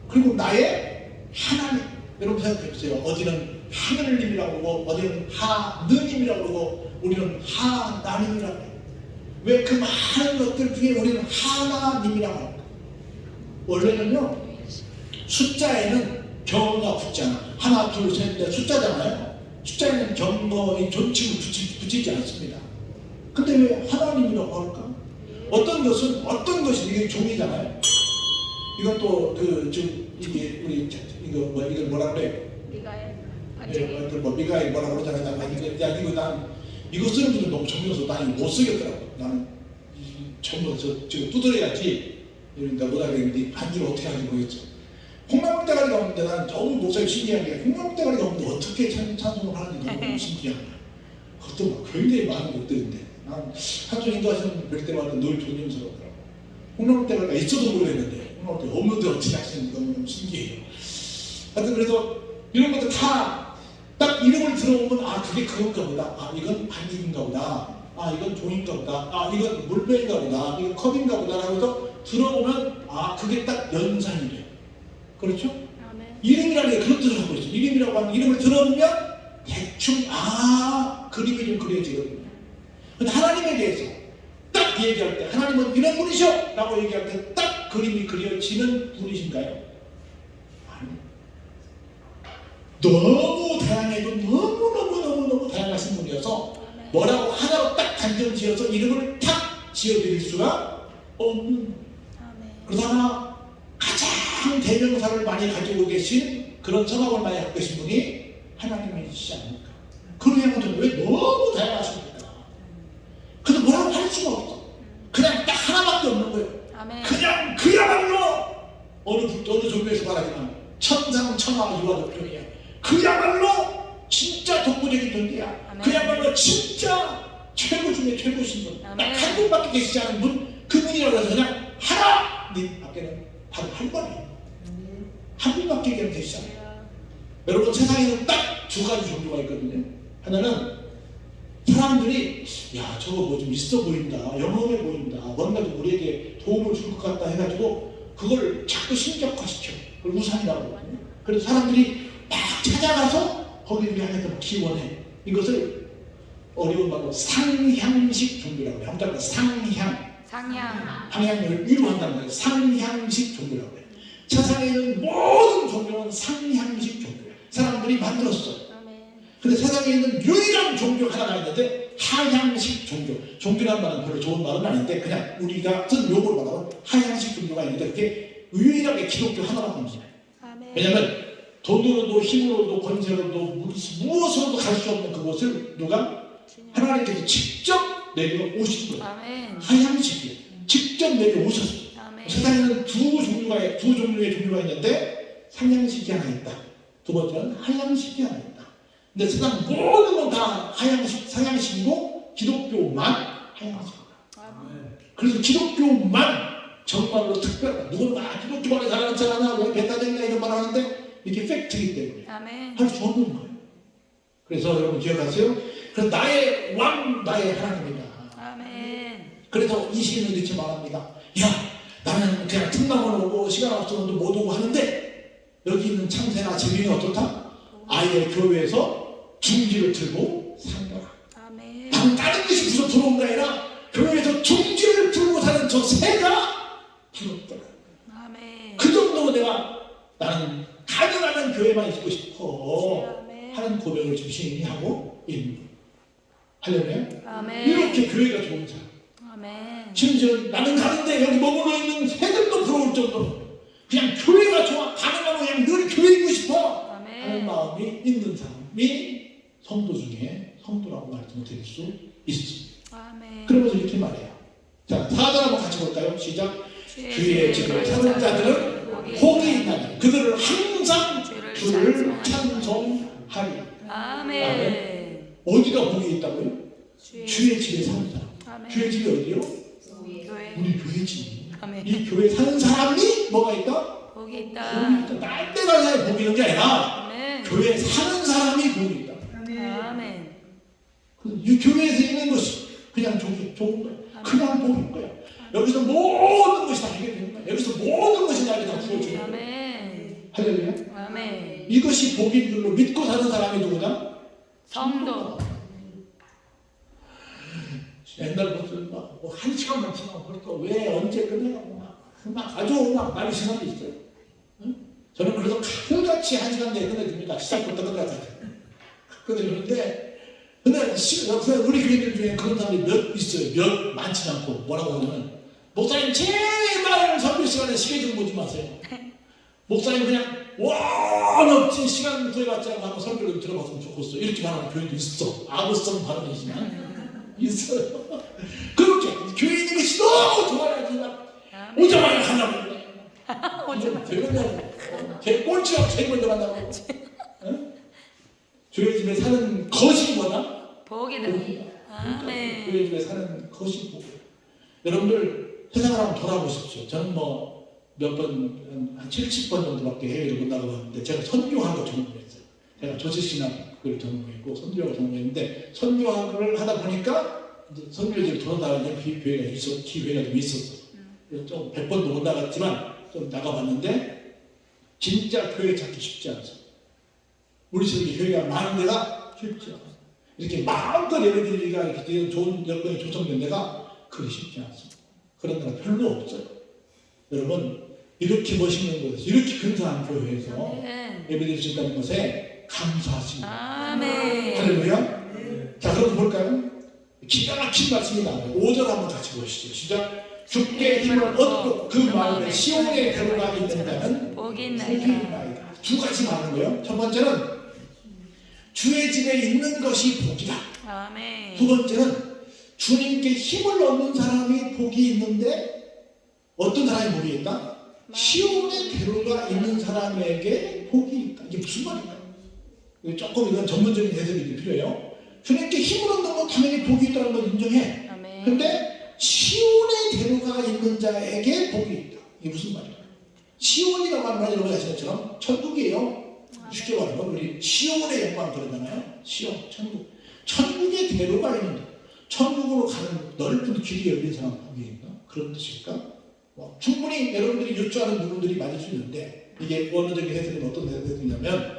Speaker 1: 그리고 나의 하나님. 여러분 생각해보세요. 어디는 하늘님이라고 그러고 어디는 하느님이라고 그러고 우리는 하나님이라고 해요. 왜 그 많은 것들 중에 우리는 하나님이라고 합니까? 원래는요 숫자에는 경어가 붙잖아. 하나 둘 셋 넷 숫자잖아요. 숫자에는 경어의 존칭을 붙이지 않습니다. 근데 왜 하나님이라고 할까? 어떤 것은 이게 종이잖아요. 이건 또 지금 이게 우리 이걸 뭐라 그래?
Speaker 2: 미가엘.
Speaker 1: 미가엘 뭐라 그러잖아요. 이거 쓰는 분들 너무 정겨서 난 이거 못 쓰겠더라고. 나는 전부 지금 두드려야지. 이런다 못하겠는데 반주를 어떻게 하는지 모르겠죠. 콩나물대가리가 없는데 난 너무 목사님 신기한 게 콩나물대가리가 없는데 어떻게 찬송을 하는지 너무 신기한 거야. 그것도 막 굉장히 많은 것들인데 난 찬송 인도하시는 분 뵐 때마다 늘 존경스럽더라고. 콩나물대가리가 있어도 모르겠는데 콩나물대가 없는데 어떻게 하시는지 너무 신기해요. 하여튼 그래서 이런 것들 다 딱 이름을 들어보면 아 그게 그건가 보다. 아 이건 반죽인가 보다. 아 이건 종인가 보다. 아 이건 물병인가 보다. 이건 컵인가 보다 라고 해서 들어보면 아 그게 딱 연상이 돼요. 그렇죠?
Speaker 2: 아멘.
Speaker 1: 이름이라는 게 그런 뜻을 하고 있어요. 이름이라고 하는 이름을 들어보면 대충 그림이 좀 그려지거든요. 근데 하나님에 대해서 딱 얘기할 때 하나님은 이런 분이셔 라고 얘기할 때 딱 그림이 그려지는 분이신가요? 너무 다양해도 너무 다양하신 분이어서 뭐라고 하나로 딱 단정 지어서 이름을 탁 지어드릴 수가 없는. 그러나 가장 대명사를 많이 가지고 계신 그런 성함을 많이 갖고 계신 분이 하나님이시지 않습니까? 그런 양은 왜 너무 다양하십니까? 그래서 뭐라고 할 수가 없어. 그냥 딱 하나밖에 없는 거예요.
Speaker 2: 아멘.
Speaker 1: 그냥 그야말로 어느 종교에서 말하지만 천상천하 유아독존이야. 그야말로 진짜 독보적인 존재야.
Speaker 2: 아멘.
Speaker 1: 그야말로 진짜 최고 중에 최고신 분. 딱
Speaker 2: 아멘.
Speaker 1: 한 분밖에 계시지 않은 분, 그분이라고 해서 그냥 하나님 밖에는 바로 한 분이에요. 한 분밖에 계시지 않아요. 여러분 세상에는 딱 두 가지 종류가 있거든요. 하나는 사람들이 야 저거 뭐 좀 있어 보인다, 영험해 보인다, 뭔가 좀 우리에게 도움을 줄 것 같다 해가지고 그걸 자꾸 신격화시켜. 그걸 우상이라고 하거든요. 그래서 사람들이 막 찾아가서 거기를 향해서 기원해. 이것을 어려운 말로 상향식 종교라고 해요. 한자로 상향. 방향을 위로한다는 거예요. 상향식 종교라고 해요. 세상에 있는 모든 종교는 상향식 종교예요. 사람들이 만들었어요. 근데 세상에 있는 유일한 종교 하나가 있는데 하향식 종교. 종교라는 말은 별로 좋은 말은 아닌데 그냥 우리가 쓴 용어로 말하면 하향식 종교가 있는데 그게 유일하게 기독교 하나밖에 없어요. 왜냐하면 돈으로도 힘으로도 권세로도 무엇으로도 갈 수 없는 그곳을 누가? 하나님께서 직접 내려 오신 거예요. 하향식이에요. 직접 내려 오셨어요. 세상에는 두 종류의 종교가 있는데 상향식이 하나 있다. 두 번째는 하향식이 하나 있다. 근데 세상 모든 건 다 하향식, 상향식이고 기독교만 하향식이다. 그래서 기독교만 정말로 특별하다. 누구는 기독교 안에 사랑하는 사람이나 왜 배타적이나 이런 말 하는데 이게 팩트이기 때문에 할 수 없는 거예요. 그래서 여러분 기억하세요. 그래서 나의 왕, 나의 하나님이다. 그래서 이 시인은 이렇게 말합니다. 야, 나는 그냥 시간 없으면 못 오고 하는데 여기 있는 창세나 재민이 어떻다? 아예 교회에서 중지를 들고 산다.
Speaker 2: 아멘.
Speaker 1: 다른 것이 무슨 부러운 게 아니라 교회에서 중지를 들고 사는 저 새가 부럽더라.
Speaker 2: 아멘.
Speaker 1: 그 정도로 나는 가능하면 교회만 있고 싶어
Speaker 2: 아멘.
Speaker 1: 하는 고백을 지금 시인이 하고 있는 거예요. 할렐루야.
Speaker 2: 아멘.
Speaker 1: 이렇게 교회가 좋은 사람.
Speaker 2: 아멘.
Speaker 1: 심지어 나는 가는데 여기 머물러 있는 새들도 부러울 정도로 그냥 교회가 좋아. 가능하면 그냥 늘 교회 있고 싶어
Speaker 2: 아멘.
Speaker 1: 하는 마음이 있는 사람이 성도 중에 성도라고 말씀을 드릴 수 있습니다.
Speaker 2: 아멘.
Speaker 1: 그러면서 이렇게 말해요. 자, 4절 한번 같이 볼까요? 시작. 주의 집을 사는 자들은 복이 있나니 그들을 항상 주를 찬송하리.
Speaker 2: 아멘.
Speaker 1: 어디가 복이 있다고요? 주의 집에 사는 사람.
Speaker 2: 아멘.
Speaker 1: 주의 집이 어디요?
Speaker 2: 교회.
Speaker 1: 우리 교회 집.
Speaker 2: 아멘.
Speaker 1: 이 교회 사는 사람이 뭐가 있다?
Speaker 2: 복이
Speaker 1: 복이
Speaker 2: 있다.
Speaker 1: 있다. 딴 데 가야 복이 있는 게 아니라
Speaker 2: 아멘.
Speaker 1: 교회 사는 사람이 복이 있다.
Speaker 2: 아멘.
Speaker 1: 이 교회에서 있는 것이 그냥 좋은 거야. 그냥 복인 거야. 여기서 모든 것이 다 해결되는 거야. 여기서 모든 것이 나에게 다 주어지는 거야.
Speaker 2: 아멘.
Speaker 1: 할렐루야.
Speaker 2: 아멘.
Speaker 1: 이것이 복인 줄로 믿고 사는 사람이 누구냐?
Speaker 2: 성도.
Speaker 1: 옛날부터 뭐 1시간만 지나고 벌써 왜 언제 끝내냐고 막 아주 막 많이 시간이 있어요. 응? 저는 그래서 칼같이 1시간 내에 끝내줍니다. 시작부터 끝까지. 끝내주는데 근데 우리 교인들 중에 그런 사람이 몇 있어요. 몇 많지 않고 뭐라고 하냐면 목사님 제발 설교 시간에 시계 좀 보지 마세요. 목사님 그냥 원없이 시간 구해봤자 한번 설교를 좀 들어봤으면 좋겠어. 이렇게 말하는 교인도 있어. 아부성 발언이지만 있어요. 그렇게 교인인 것이 너무 좋아야지만 오자마자 하려고 그래. 되겠냐고. 제 꼴찌하고 제일 먼저 만나고. 교회 집에 사는 것이 뭐냐?
Speaker 2: 복이다. 아멘.
Speaker 1: 교회 집에 사는 것이 복이에요. 여러분들 세상을 한번 돌아보십시오. 저는 뭐 몇 번, 한 70번 정도밖에 해외를 못 나가봤는데 제가 선교학을 전공했어요. 제가 조직신학을 전공했고 선교학을 전공했는데 선교학을 하다 보니까 이제 선교지를 돌아다니는 기회가 좀 있었어. 좀 100번도 못 나갔지만 좀 나가봤는데 진짜 교회 찾기 쉽지 않았어요. 우리 지금 교회가 많은 데가 쉽지 않아요. 이렇게 마음껏 예배드리기가 이렇게 좋은 여건이 조성된 데가 그리 쉽지 않습니다. 그런 데가 별로 없어요. 여러분 이렇게 멋있는 곳에서 이렇게 근사한 교회에서 예배드릴 수 있다는 것에 감사하십니다.
Speaker 2: 아멘.
Speaker 1: 할렐루야. 자 그럼 볼까요? 기가 막힌 말씀이 나와요. 5절 한번 같이 보시죠. 시작. 주께 힘을 얻고 그 마음에 시온에 들어가 있는 자는
Speaker 2: 복이
Speaker 1: 복이
Speaker 2: 있나이다.
Speaker 1: 있나이다. 두 가지 말하는 거예요. 첫 번째는 주의 집에 있는 것이 복이다.
Speaker 2: 아멘.
Speaker 1: 두 번째는 주님께 힘을 얻는 사람이 복이 있는데 어떤 사람이 복이 있다? 시온에 들어가 있는 사람에게 복이 있다. 이게 무슨 말일까? 조금 이건 전문적인 해석이 필요해요. 주님께 힘을 얻는 건 당연히 복이 있다는 걸 인정해.
Speaker 2: 아멘.
Speaker 1: 근데 시온에 들어가 있는 자에게 복이 있다. 이게 무슨 말이야? 시온이라고 하는 말 여러분 아시는 것처럼 천국이에요. 쉽게 말하면 우리 시온의 영광 그러잖아요. 시온, 천국. 천국에 들어가 있는 자. 천국으로 가는 넓은 길이 열린 사람 복이 있나? 그런 뜻일까? 충분히 여러분들이 유추하는 부분들이 맞을 수 있는데 이게 원어적인 해석은 어떤 해석이냐면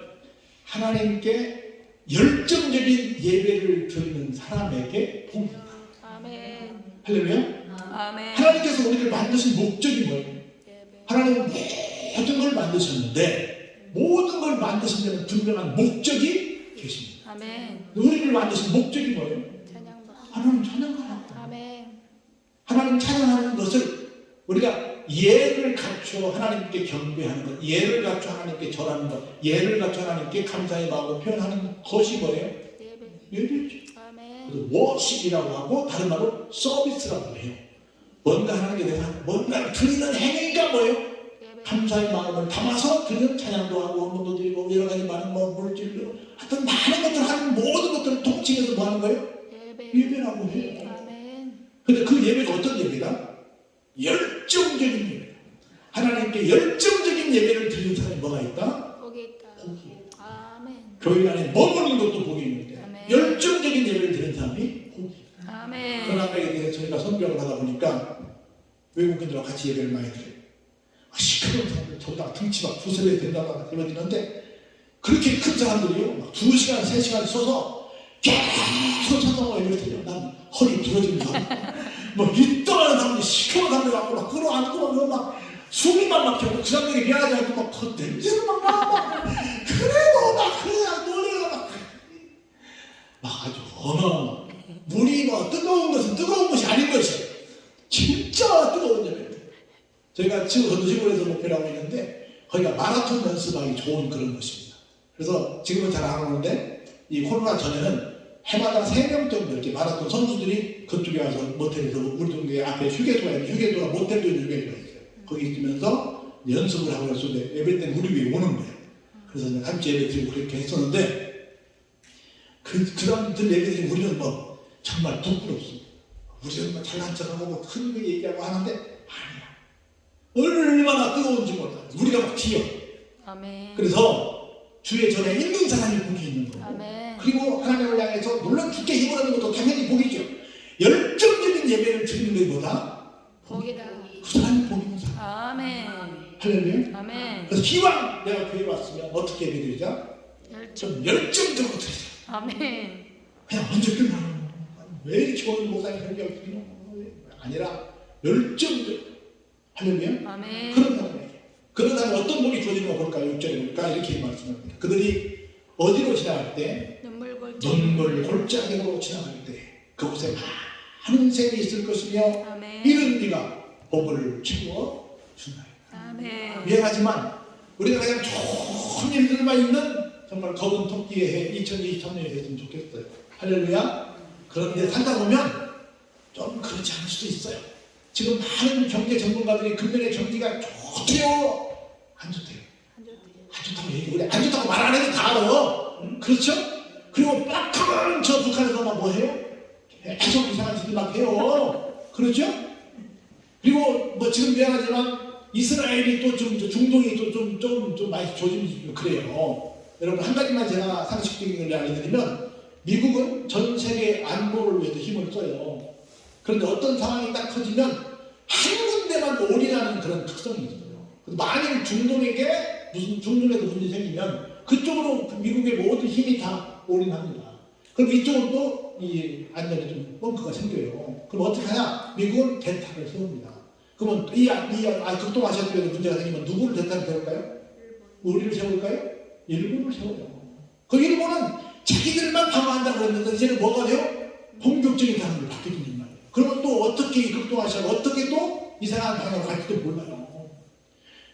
Speaker 1: 하나님께 열정적인 예배를 드리는 사람에게 복이 있다.
Speaker 2: 아멘.
Speaker 1: 할렐루야.
Speaker 2: 아멘.
Speaker 1: 하나님께서 우리를 만드신 목적이 뭐예요? 하나님은 모든 걸 만드셨는데 모든 걸 만드신 데는 분명한 목적이 계십니다.
Speaker 2: 아멘.
Speaker 1: 우리를 만드신 목적이 뭐예요?
Speaker 2: 찬양받.
Speaker 1: 하나님 찬양하라고.
Speaker 2: 아멘.
Speaker 1: 하나님 찬양하는 것을 우리가 예를 갖춰 하나님께 경배하는 것, 예를 갖춰 하나님께 절하는 것, 예를 갖춰 하나님께 감사의 마음을 표현하는 것이 뭐예요?
Speaker 2: 예배.
Speaker 1: 예배죠.
Speaker 2: 아멘.
Speaker 1: 그래서 워십이라고 하고 다른 말로 서비스라고 해요. 뭔가 하나님께 대해서 뭔가를 드리는 행위가 뭐예요?
Speaker 2: 예배.
Speaker 1: 감사의 마음을 담아서 드리는 찬양도 하고 헌금도 드리고 여러 가지 많은 물질로 하여튼 많은 것들 하는 모든 것들을 통칭해서 뭐 하는 거예요?
Speaker 2: 예배.
Speaker 1: 예배라고 해요.
Speaker 2: 아멘.
Speaker 1: 근데 그 예배가 어떤 예배다? 열정적인 예배. 하나님께 열정적인 예배를 드리는 사람이 뭐가 있다?
Speaker 2: 복이 있다.
Speaker 1: 복이.
Speaker 2: 아멘.
Speaker 1: 교회 안에 머무는 것도 복이 있는데
Speaker 2: 아멘.
Speaker 1: 열정적인 예배를 드리는 사람이 복이.
Speaker 2: 아멘.
Speaker 1: 그런 아까에 대해서 저희가 선교를 하다 보니까 외국인들과 같이 예배를 많이 드려요. 시끄러운 사람들 저보다 등치 막 두세 배 된다고 되어지는데 그렇게 큰 사람들이요 막 2시간, 3시간 서서 계속 찬송하고 예배를 드려요. 난 허리 부러지는 사람 뭐 이따가는 사람들이 시끄러운 사람들 갖고 막 끌어안고 막 숨이만 막혀고 그 사람들이 미안하지 않고 막 냄새를 막 나고 그래도 막 그냥 노래가 막 아주 어마어마 물이 뭐 뜨거운 것은 뜨거운 것이 아닌 것이 진짜 뜨거운 예배예요. 저희가 지금 전도시골에서 목표를 하고 있는데 거기가 마라톤 연습하기 좋은 그런 곳입니다. 그래서 지금은 잘 안 오는데 이 코로나 전에는 해마다 3명 정도 이렇게 마라톤 선수들이 그쪽에 와서 모텔에서 우리 동네 앞에 휴게소가 있는데 휴게소가 모텔도 있는 휴게소가 있어요. 거기 있으면서 연습을 하고 있어서 예배 때는 우리 위에 오는 거예요. 그래서 함께 예배 드리고 그렇게 했었는데 그 사람들 예배 드리고 우리는 뭐 정말 부끄럽습니다. 우리는 뭐 잘난 척하고 뭐 큰 거 얘기하고 하는데 아니야. 얼마나 뜨거운지 몰라. 우리가 막 튀어.
Speaker 2: 아멘.
Speaker 1: 그래서 주의 전에 있는 사람이 복이 있는 거고
Speaker 2: 아멘.
Speaker 1: 그리고 하나님을 향해서 물론 주께 힘을 얻는 것도 당연히 복이죠. 열정적인 예배를 드리는 것보다
Speaker 2: 복이다.
Speaker 1: 그 사람이 복 있는 사람.
Speaker 2: 아멘.
Speaker 1: 할렐루야.
Speaker 2: 아멘.
Speaker 1: 그래서 기왕 내가 교회 왔으면 어떻게 예배드리자? 좀 열정적으로 드리자.
Speaker 2: 아멘.
Speaker 1: 그냥 언제 끝나는 왜 이렇게 오늘 목사님 설교하고 드리노? 아니라 열정적으로. 할렐루야.
Speaker 2: 아멘.
Speaker 1: 그런 사람에게. 그런 사람이 어떤 복이 주어지는 거 볼까요? 6절에 보니까 이렇게 말씀합니다. 그들이 어디로 지나갈 때? 눈물 골짜기로 지나갈 때 그곳에 많은 샘이 있을 것이며
Speaker 2: 아멘.
Speaker 1: 이런 네가 복을 채워 준다.
Speaker 2: 아멘.
Speaker 1: 미안하지만 우리가 그냥 좋은 일들만 있는 정말 검은 토끼의 해 2023년이 됐으면 좋겠어요. 할렐루야. 그런데 살다 보면 좀 그렇지 않을 수도 있어요. 지금 많은 경제 전문가들이 금년의 경기가 좋대요. 안 좋대요. 안 좋다고 얘기 우리 안 좋다고 말 안 해도 다 알아. 그렇죠? 그리고 빡하면 저 북한에서 막 뭐 해요? 계속 이상한 짓을 막 해요. 그렇죠? 그리고 뭐 지금 미안하지만 이스라엘이 또 좀 중동이 좀 많이 조짐이 그래요. 여러분 한 가지만 제가 상식적인 걸 알려드리면 미국은 전 세계 안보를 위해서 힘을 써요. 그런데 어떤 상황이 딱 터지면 한 군데만 올인하는 그런 특성이 있어요. 만일 중동에서 문제 생기면 그쪽으로 미국의 모든 힘이 다 올인합니다. 그럼 이쪽은 또 이 안전에 좀 벙커가 생겨요. 그럼 어떻게 하냐? 미국은 대타를 세웁니다. 그러면 극동아시아 쪽에서 문제가 생기면 누구를 대타를 세울까요? 우리를 세울까요? 일본을 세워요. 그 일본은 자기들만 방어한다고 그랬는데 이제는 뭐가 돼요? 공격적인 방향을 바뀌는 말이에요. 그러면 또 어떻게 이 극동아시아가 어떻게 또 이상한 방향으로 갈지도 몰라요.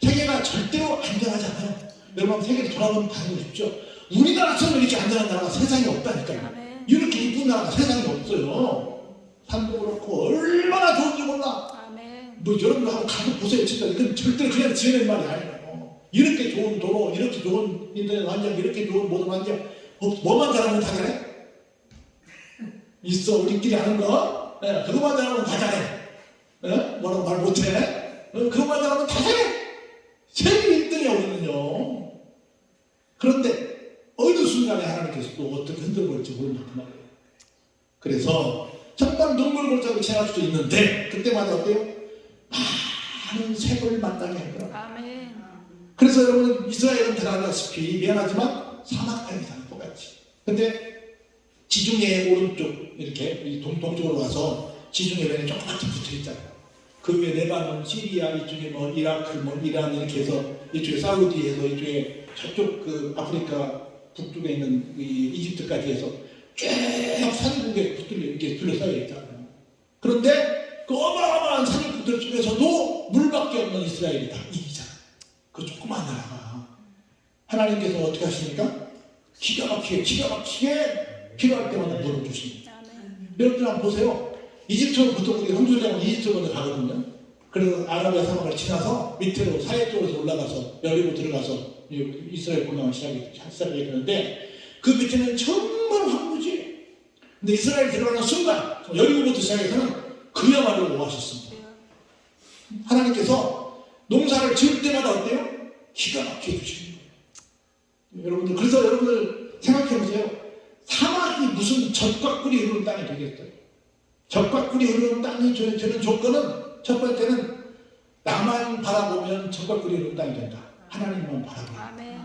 Speaker 1: 세계가 절대로 안전하지 않아요. 여러분 세계를 돌아보면 다 보십시오. 우리나라처럼 이렇게 안전한 나라가 세상에 없다니까요.
Speaker 2: 아멘.
Speaker 1: 이렇게 이쁜 나라가 세상에 없어요. 산도 그렇고 얼마나 좋은지 몰라.
Speaker 2: 아멘.
Speaker 1: 뭐 여러분들 한번 가서 보세요. 진짜 이건 절대로 그냥 지어낸 말이 아니에요. 이렇게 좋은 도로, 이렇게 좋은 인터넷 환경, 이렇게 좋은 모든 환경 뭐만 잘하면 다 잘해? 있어 우리끼리 아는 거? 네, 그것만 잘하면 다 잘해. 네? 뭐라고 말 못해? 그것만 잘하면 다 잘해. 세계 1등이야 우리는요. 그런데 어느 순간에 하나님께서 또 어떻게 흔들어볼지 모른단 말이에요. 그래서 정말 눈물 골짜기로 지나갈 수도 있는데 그때마다 어때요? 많은 색을 만나게 하더라고요.
Speaker 2: 아멘.
Speaker 1: 그래서 여러분 이스라엘은 잘 알다시피 미안하지만 사막 땅이잖아요. 똑같이. 근데 지중해 오른쪽 이렇게 동쪽으로 가서 지중해 면에 조그맣게 붙어있잖아요. 그 위에 레바논, 시리아, 이쪽에 뭐 이라크, 뭐 이란 이렇게 해서 이쪽에 사우디에서 이쪽에 저쪽 그 아프리카 북쪽에 있는 이 이집트까지 해서 쭉 산국에 이렇게 둘러싸여 있잖아요. 그런데 그 어마어마한 산국들 중에서도 물밖에 없는 이스라엘이 다 이기잖아요. 그 조그만 나라가 하나님께서 어떻게 하십니까? 기가 막히게 필요할 때마다 물을 주십니다. 여러분들 한번 보세요. 이집트는 보통 우리 홍수장은 이집트 먼저 가거든요. 그래서 아라비아 사막을 지나서 밑으로 사해 쪽으로 올라가서 여리고 들어가서 이스라엘 공항을 시작하게 되는데 그 밑에는 정말 황무지예요. 근데 이스라엘 들어가는 순간 여리고부터 시작해서는 그야말로 오아시스입니다. 하나님께서 농사를 지을 때마다 어때요? 기가 막히게 주시는 거예요. 여러분들 그래서 여러분들 생각해 보세요. 사막이 무슨 젖과 꿀이 흐르는 땅이 되겠어요? 젖과 꿀이 흐르는 땅이 되는 조건은 첫 번째는 나만 바라보면 적과 꿀이 흐르는 땅이 된다. 하나님만 바라보라.
Speaker 2: 아멘.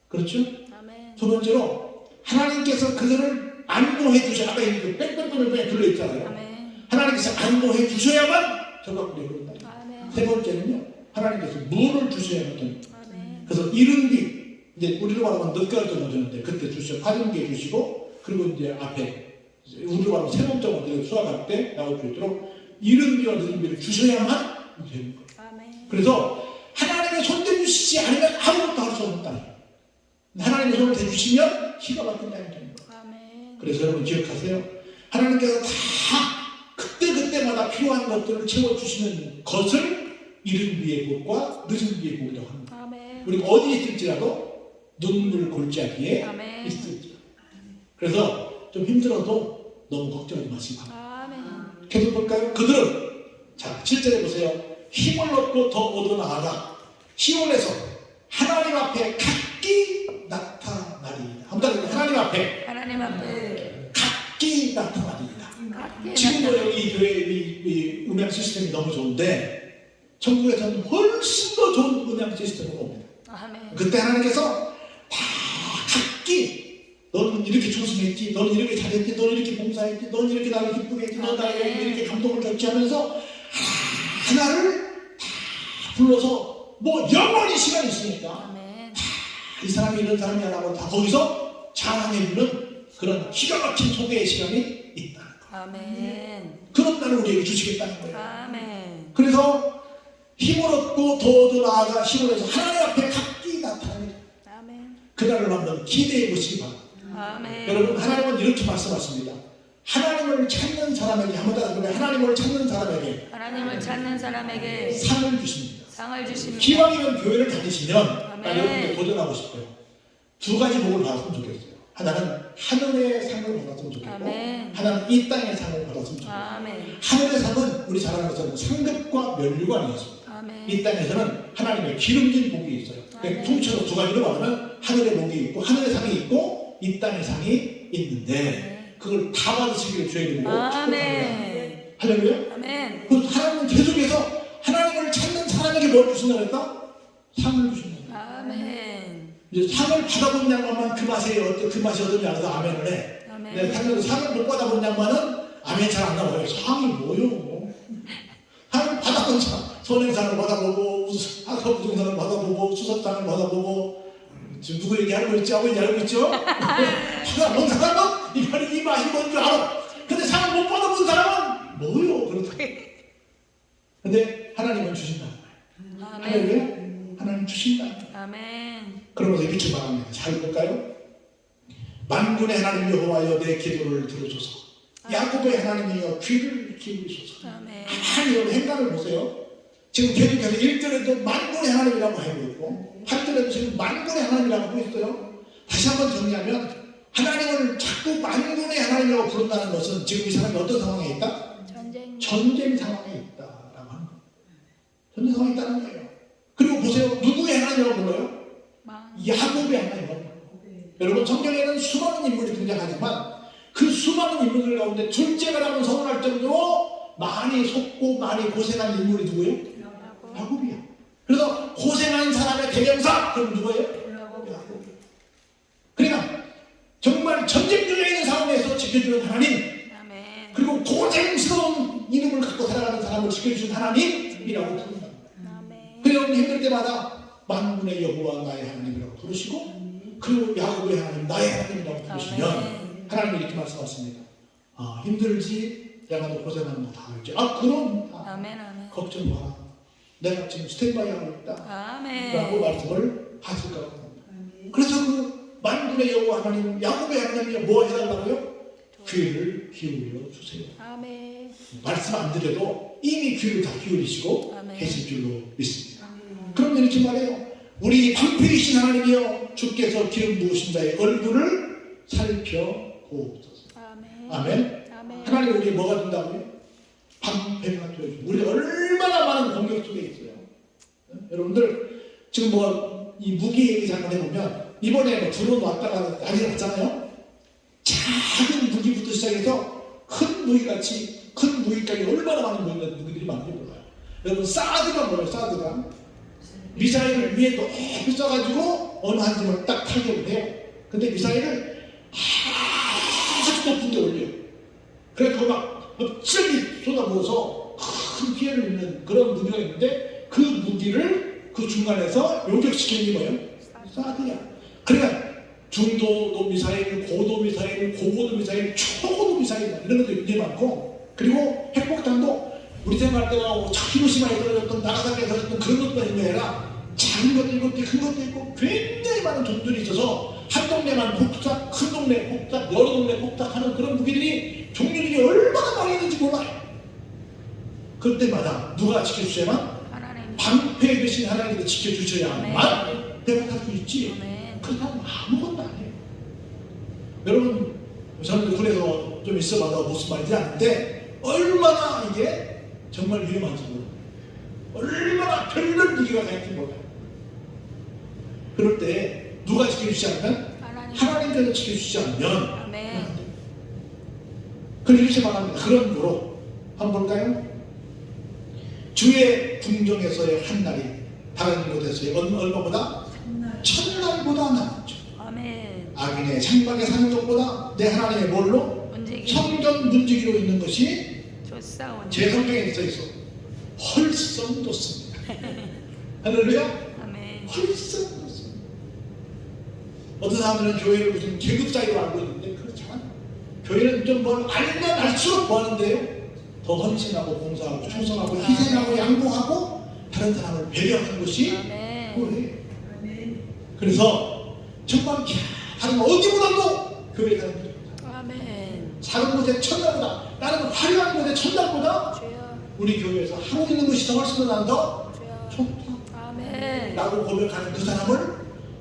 Speaker 1: 그렇죠?
Speaker 2: 아멘.
Speaker 1: 두 번째로 하나님께서 그들을 안보해 주셔야, 아까 이 뺑뺑뺑뺑 둘러있잖아요.
Speaker 2: 아멘.
Speaker 1: 하나님께서 안보해 주셔야만 적과 꿀이 흐른다.
Speaker 2: 아멘.
Speaker 1: 세 번째는요, 하나님께서 물을 주셔야만 된다.
Speaker 2: 아멘.
Speaker 1: 그래서 이른 뒤, 이제 우리로 말하면 늦가을 정도 되는데 그때 주셔 화등기에 주시고, 그리고 이제 앞에 우리로 말하면 세범정을 수확할 때 나올 수 있도록 이른 비와 늦은 비를 주셔야만 되는 거예요.
Speaker 2: 아멘.
Speaker 1: 그래서 하나님의 손 대주시지 않으면 아무것도 할 수 없는 땅이에요. 하나님의 손을 대주시면 기가 막힌 땅이 되는 거예요.
Speaker 2: 아멘.
Speaker 1: 그래서 여러분 기억하세요. 하나님께서 다 그때그때마다 필요한 것들을 채워주시는 것을 이른 비의 복과 늦은 비의 복이라고 합니다.
Speaker 2: 아멘.
Speaker 1: 우리가 어디에 있을지라도 눈물 골짜기에
Speaker 2: 아멘.
Speaker 1: 있을지라도. 그래서 좀 힘들어도 너무 걱정하지 마시고
Speaker 2: 아멘.
Speaker 1: 계속 볼까요? 그들은 자 7절에 보세요. 힘을 얻고 더 얻어나아가 시온에서 하나님 앞에 각기 나타나리이다. 한번 더 하나님 앞에
Speaker 2: 하나님 앞에
Speaker 1: 각기 나타나리이다.
Speaker 2: 각기
Speaker 1: 지금도
Speaker 2: 나타나-
Speaker 1: 여기 교회 이 음향 시스템이 너무 좋은데 천국에서는 훨씬 더 좋은 음향 시스템으로 옵니다.
Speaker 2: 아멘.
Speaker 1: 그때 하나님께서 다 각기 너는 이렇게 충성했지, 너는 이렇게 잘했지, 너는 이렇게 봉사했지, 너는 이렇게 나를 기쁘게 했지, 너는 나에게 이렇게 감동을 줬지 하면서 하나를 다 불러서 뭐 영원히 시간이 있으니까
Speaker 2: 아멘.
Speaker 1: 이 사람이 이런 사람이라고 다 거기서 자랑해주는 그런 기가 막힌 소개의 시간이 있다는 거예요.
Speaker 2: 아멘.
Speaker 1: 그런 날을 우리에게 주시겠다는 거예요.
Speaker 2: 아멘.
Speaker 1: 그래서 힘을 얻고 더 나아가 힘을 내서 하나님 앞에 각기 나타나는
Speaker 2: 아멘.
Speaker 1: 그날을 한번 기대해 보시기 바랍니다.
Speaker 2: 아멘.
Speaker 1: 여러분 하나님은 이렇게 말씀하십니다. 하나님을 찾는 사람에게 한번 따라 그래 하나님을 찾는 사람에게
Speaker 2: 하나님을 찾는 사람에게
Speaker 1: 상을 주십니다.
Speaker 2: 상을 주십니다.
Speaker 1: 기왕이면 교회를 다니시면
Speaker 2: 아멘.
Speaker 1: 나 여러분들 도전하고 싶어요. 두 가지 복을 받았으면 좋겠어요. 하나는 하늘의 상을 받았으면 좋겠고
Speaker 2: 아멘.
Speaker 1: 하나는 이 땅의 상을 받았으면 좋겠어요.
Speaker 2: 아멘.
Speaker 1: 하늘의 상은 우리 잘 아는 것처럼 상급과 면류관이었습니다.
Speaker 2: 아멘.
Speaker 1: 이 땅에서는 하나님의 기름진 복이 있어요.
Speaker 2: 아멘.
Speaker 1: 통째로 두 가지로 말하면 하늘의 복이 있고 하늘의 상이 있고 이 땅의 상이 있는데 그걸 다 받으시기를 주의 이름으로 축복합니다.
Speaker 2: 아멘.
Speaker 1: 할렐루야.
Speaker 2: 아멘.
Speaker 1: 그래서 하나님은 계속해서 하나님을 찾는 사람에게 뭘 주신다고 했다? 상을 주신다.
Speaker 2: 아멘.
Speaker 1: 이제 상을 받아본 양반만 그 맛이 어떠냐 해서 아멘을 해.
Speaker 2: 아멘.
Speaker 1: 근데 상을 못 받아본 양반은 아멘 잘 안 나와요. 상이 뭐요? 상을 받아본 상, 선행상을 받아보고 학업우승상을 받아보고 수석상을 받아보고 지금 누구 얘기하고 있지? 아버지 알고 있죠? 받아본 사람은 이 맛이 뭔 줄 알아. 근데 상을 못 받아본 사람은 뭐요? 그렇다. 근데 하나님은 주신다는 거예요. 할렐루야.
Speaker 2: 아멘.
Speaker 1: 하나님 주신다는 거예요.
Speaker 2: 아멘.
Speaker 1: 그러면서 이렇게 말합니다. 잘 볼까요? 만군의 하나님 여호와여 내 기도를 들어줘서 야곱의 하나님이여 귀를 기울이소서.
Speaker 2: 아멘.
Speaker 1: 아니 여러분 행간을 보세요. 지금 계속해서 1절에도 만군의 하나님이라고 하고 있고 8절에도 지금 만군의 하나님이라고 하고 있어요. 다시 한번 정리하면 하나님을 자꾸 만군의 하나님이라고 부른다는 것은 지금 이 사람이 어떤 상황에 있다? 전쟁 상황에 있다라고 하는 거예요. 전쟁 상황에 있다는 거예요. 그리고 보세요. 누구의 하나님이라고 불러요? 야곱의 하나님이라고 불러요. 여러분 성경에는 수많은 인물이 등장하지만 그 수많은 인물들 가운데 둘째가라면 서운할 정도로 많이 속고 많이 고생한 인물이 누구예요? 야곱이야. 그래서 고생한 사람의 대명사 그럼 누구예요? 야곱. 그러니까 정말 전쟁 중에 있는 상황에서 지켜주는 하나님
Speaker 2: 아멘.
Speaker 1: 그리고 고생스러운 이름을 갖고 살아가는 사람을 지켜주신 하나님이라고 부른다.
Speaker 2: 아멘.
Speaker 1: 그래서 힘들 때마다 만군의 여호와 나의 하나님이라고 부르시고 그리고 야곱의 하나님 나의 하나님이라고 부르시면
Speaker 2: 아멘.
Speaker 1: 하나님이 이렇게 말씀하십니다. 아 힘들지? 내가 너 고생하는 거 다 알지? 아 그럼
Speaker 2: 아멘. 아멘.
Speaker 1: 걱정 마. 내가 지금 스탠바이 하고 있다.
Speaker 2: 아멘.
Speaker 1: 라고 말씀을 하실 거라고 합니다. 그래서 그 만군의 여호와 하나님 야곱의 하나님이 뭐 해달라고요? 귀를 기울여 주세요.
Speaker 2: 아멘.
Speaker 1: 말씀 안 드려도 이미 귀를 다 기울이시고
Speaker 2: 아멘.
Speaker 1: 계실 줄로 믿습니다. 그럼 이렇게 말해요. 우리 방패이신 하나님이여 주께서 기름 부으신 자의 얼굴을 살펴보옵소서.
Speaker 2: 아멘.
Speaker 1: 아멘.
Speaker 2: 아멘.
Speaker 1: 하나님 우리 뭐가 된다고요? 방패가 되어주고 우리가 얼마나 많은 공격 속에 있어요. 여러분들 지금 뭐 이 무기 얘기 잠깐 해보면 이번에 뭐 드론 왔다가 난리 났잖아요. 작은 무기부터 시작해서 큰 무기같이 큰 무기까지 얼마나 많은 무기들이 많은지 몰라요. 여러분 사드가 뭐예요? 사드가 미사일을 위에 높이 쏴가지고 어느 한 점을 딱 타격을 해요. 근데 미사일을 아주 높은 데 올려요. 그래서 막 흡질이 쏟아부어서 큰 피해를 입는 그런 무기가 있는데 그 무기를 그 중간에서 요격시키는 게 뭐예요? 사드야. 그러니까 중도도 미사일, 고도 미사일, 고고도 미사일, 초고도 미사일 이런 것도 굉장히 많고, 그리고 핵폭탄도 우리 생각할 때가 히로시마에 떨어졌던 나가사키에 떨어졌던 그런 것도 있는 게 아니라 작은 것도 있고 큰 것도 있고 굉장히 많은 종들이 있어서 한 동네만 폭삭, 큰 동네 폭삭, 여러 동네 폭삭하는 그런 무기들이 종류들이 얼마나 많이 있는지 몰라요. 그때마다 누가 지켜주셔야만?
Speaker 2: 하나님.
Speaker 1: 방패 대신 하나님께서 지켜주셔야만 내가 살 수 있지.
Speaker 2: 아멘.
Speaker 1: 그 사람 아무것도 안 해요. 여러분, 저는 군에서 좀 있어봐서 무슨 말인지 아는데 얼마나 이게 정말 위험한지 몰라요. 얼마나 별별 무기가 생길지 몰라요. 그럴 때 누가 지켜주지 않으면 하나님께서 지켜주지 않으면
Speaker 2: 아멘.
Speaker 1: 그럼 이렇게 말합니다. 그런 거로 한번 볼까요? 주의 궁정에서의 한 날이 다른 곳에서의 얼마보다? 천날보다 낫죠.
Speaker 2: 아멘.
Speaker 1: 악인의 장막에 사는 것보다 내 하나님의 뭘로?
Speaker 2: 문지기.
Speaker 1: 성전 문지기로 있는 것이
Speaker 2: 좋사오니.
Speaker 1: 제 성경에 써있어. 헐성 좋습니다. 할렐루야?
Speaker 2: 아멘.
Speaker 1: 헐성 좋습니다. 어떤 사람들은 교회를 무슨 계급 사이로 알고 있는데 그렇지 않아요. 교회는 좀 뭘 알면 알수록 뭐 하는데요? 더 헌신하고 봉사하고 충성하고 희생하고 양보하고 다른 사람을 배려하는 것이
Speaker 2: 아멘.
Speaker 1: 교회예요. 그래서 정말 다른 어디보다도 교회에 가는 거죠.
Speaker 2: 아멘.
Speaker 1: 작은 곳에 천달보다, 나는 화려한 곳에 천달보다
Speaker 2: 주여.
Speaker 1: 우리 교회에서 하고 있는 것이 더 훨씬 더 나은다.
Speaker 2: 주여.
Speaker 1: 좋다
Speaker 2: 아멘.
Speaker 1: 라고 고백하는 그 사람을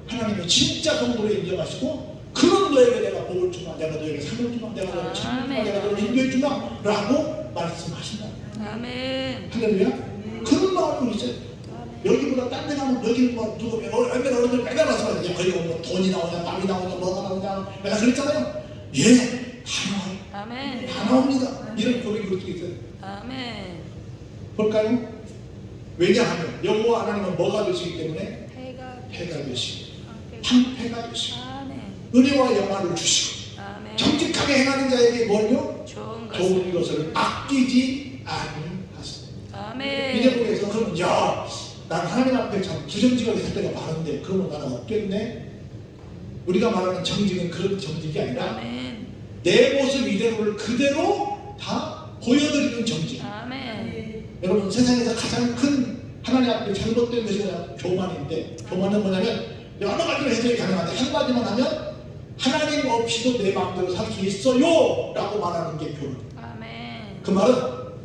Speaker 1: 하나님은 진짜 성도로 인정하시고, 그런 너에게 내가 복을 주마, 내가 너에게 상을 주마, 내가 너에게 찬을 주마, 내가 너를 인도해 주마 라고 말씀하신다.
Speaker 2: 아멘.
Speaker 1: 할렐루야. 그런 마음이 있어요. 여기보다 딴 데 가면 여기는 뭐 누구 얼마나 어른들 맨날 말씀하잖아요. 거기가 뭐 돈이 나오냐 밥이 나오냐 뭐가 나오냐 내가 그랬잖아요. 예, 다 나와요.
Speaker 2: 아멘.
Speaker 1: 다 나옵니다. 이런 고백이 어떻게 있어요?
Speaker 2: 아멘.
Speaker 1: 볼까요? 왜냐하면 여호와 하나님은 뭐가 되시기 때문에?
Speaker 2: 해가
Speaker 1: 되시고 방패가 되시고
Speaker 2: 아멘.
Speaker 1: 은혜와 영화를 주시고
Speaker 2: 아멘.
Speaker 1: 정직하게 행하는 자에게 뭘요?
Speaker 2: 좋은
Speaker 1: 좋은 것을 아끼지 아니하시다.
Speaker 2: 아멘.
Speaker 1: 이제 보면서 그러면 난 하나님 앞에 참 부정직하게 살 때가 많은데 그러면 나는 없겠네. 우리가 말하는 정직은 그런 정직이 아니라
Speaker 2: 아멘.
Speaker 1: 내 모습 이대로를 그대로 다 보여드리는 정직.
Speaker 2: 아멘.
Speaker 1: 여러분, 세상에서 가장 큰 하나님 앞에 잘못된 것이 뭐냐? 교만인데, 교만은 뭐냐면 여러 가지로 해석이 가능한데 한 가지만 하면 하나님 없이도 내 마음대로 살 수 있어요 라고 말하는 게 교만.
Speaker 2: 아멘.
Speaker 1: 그 말은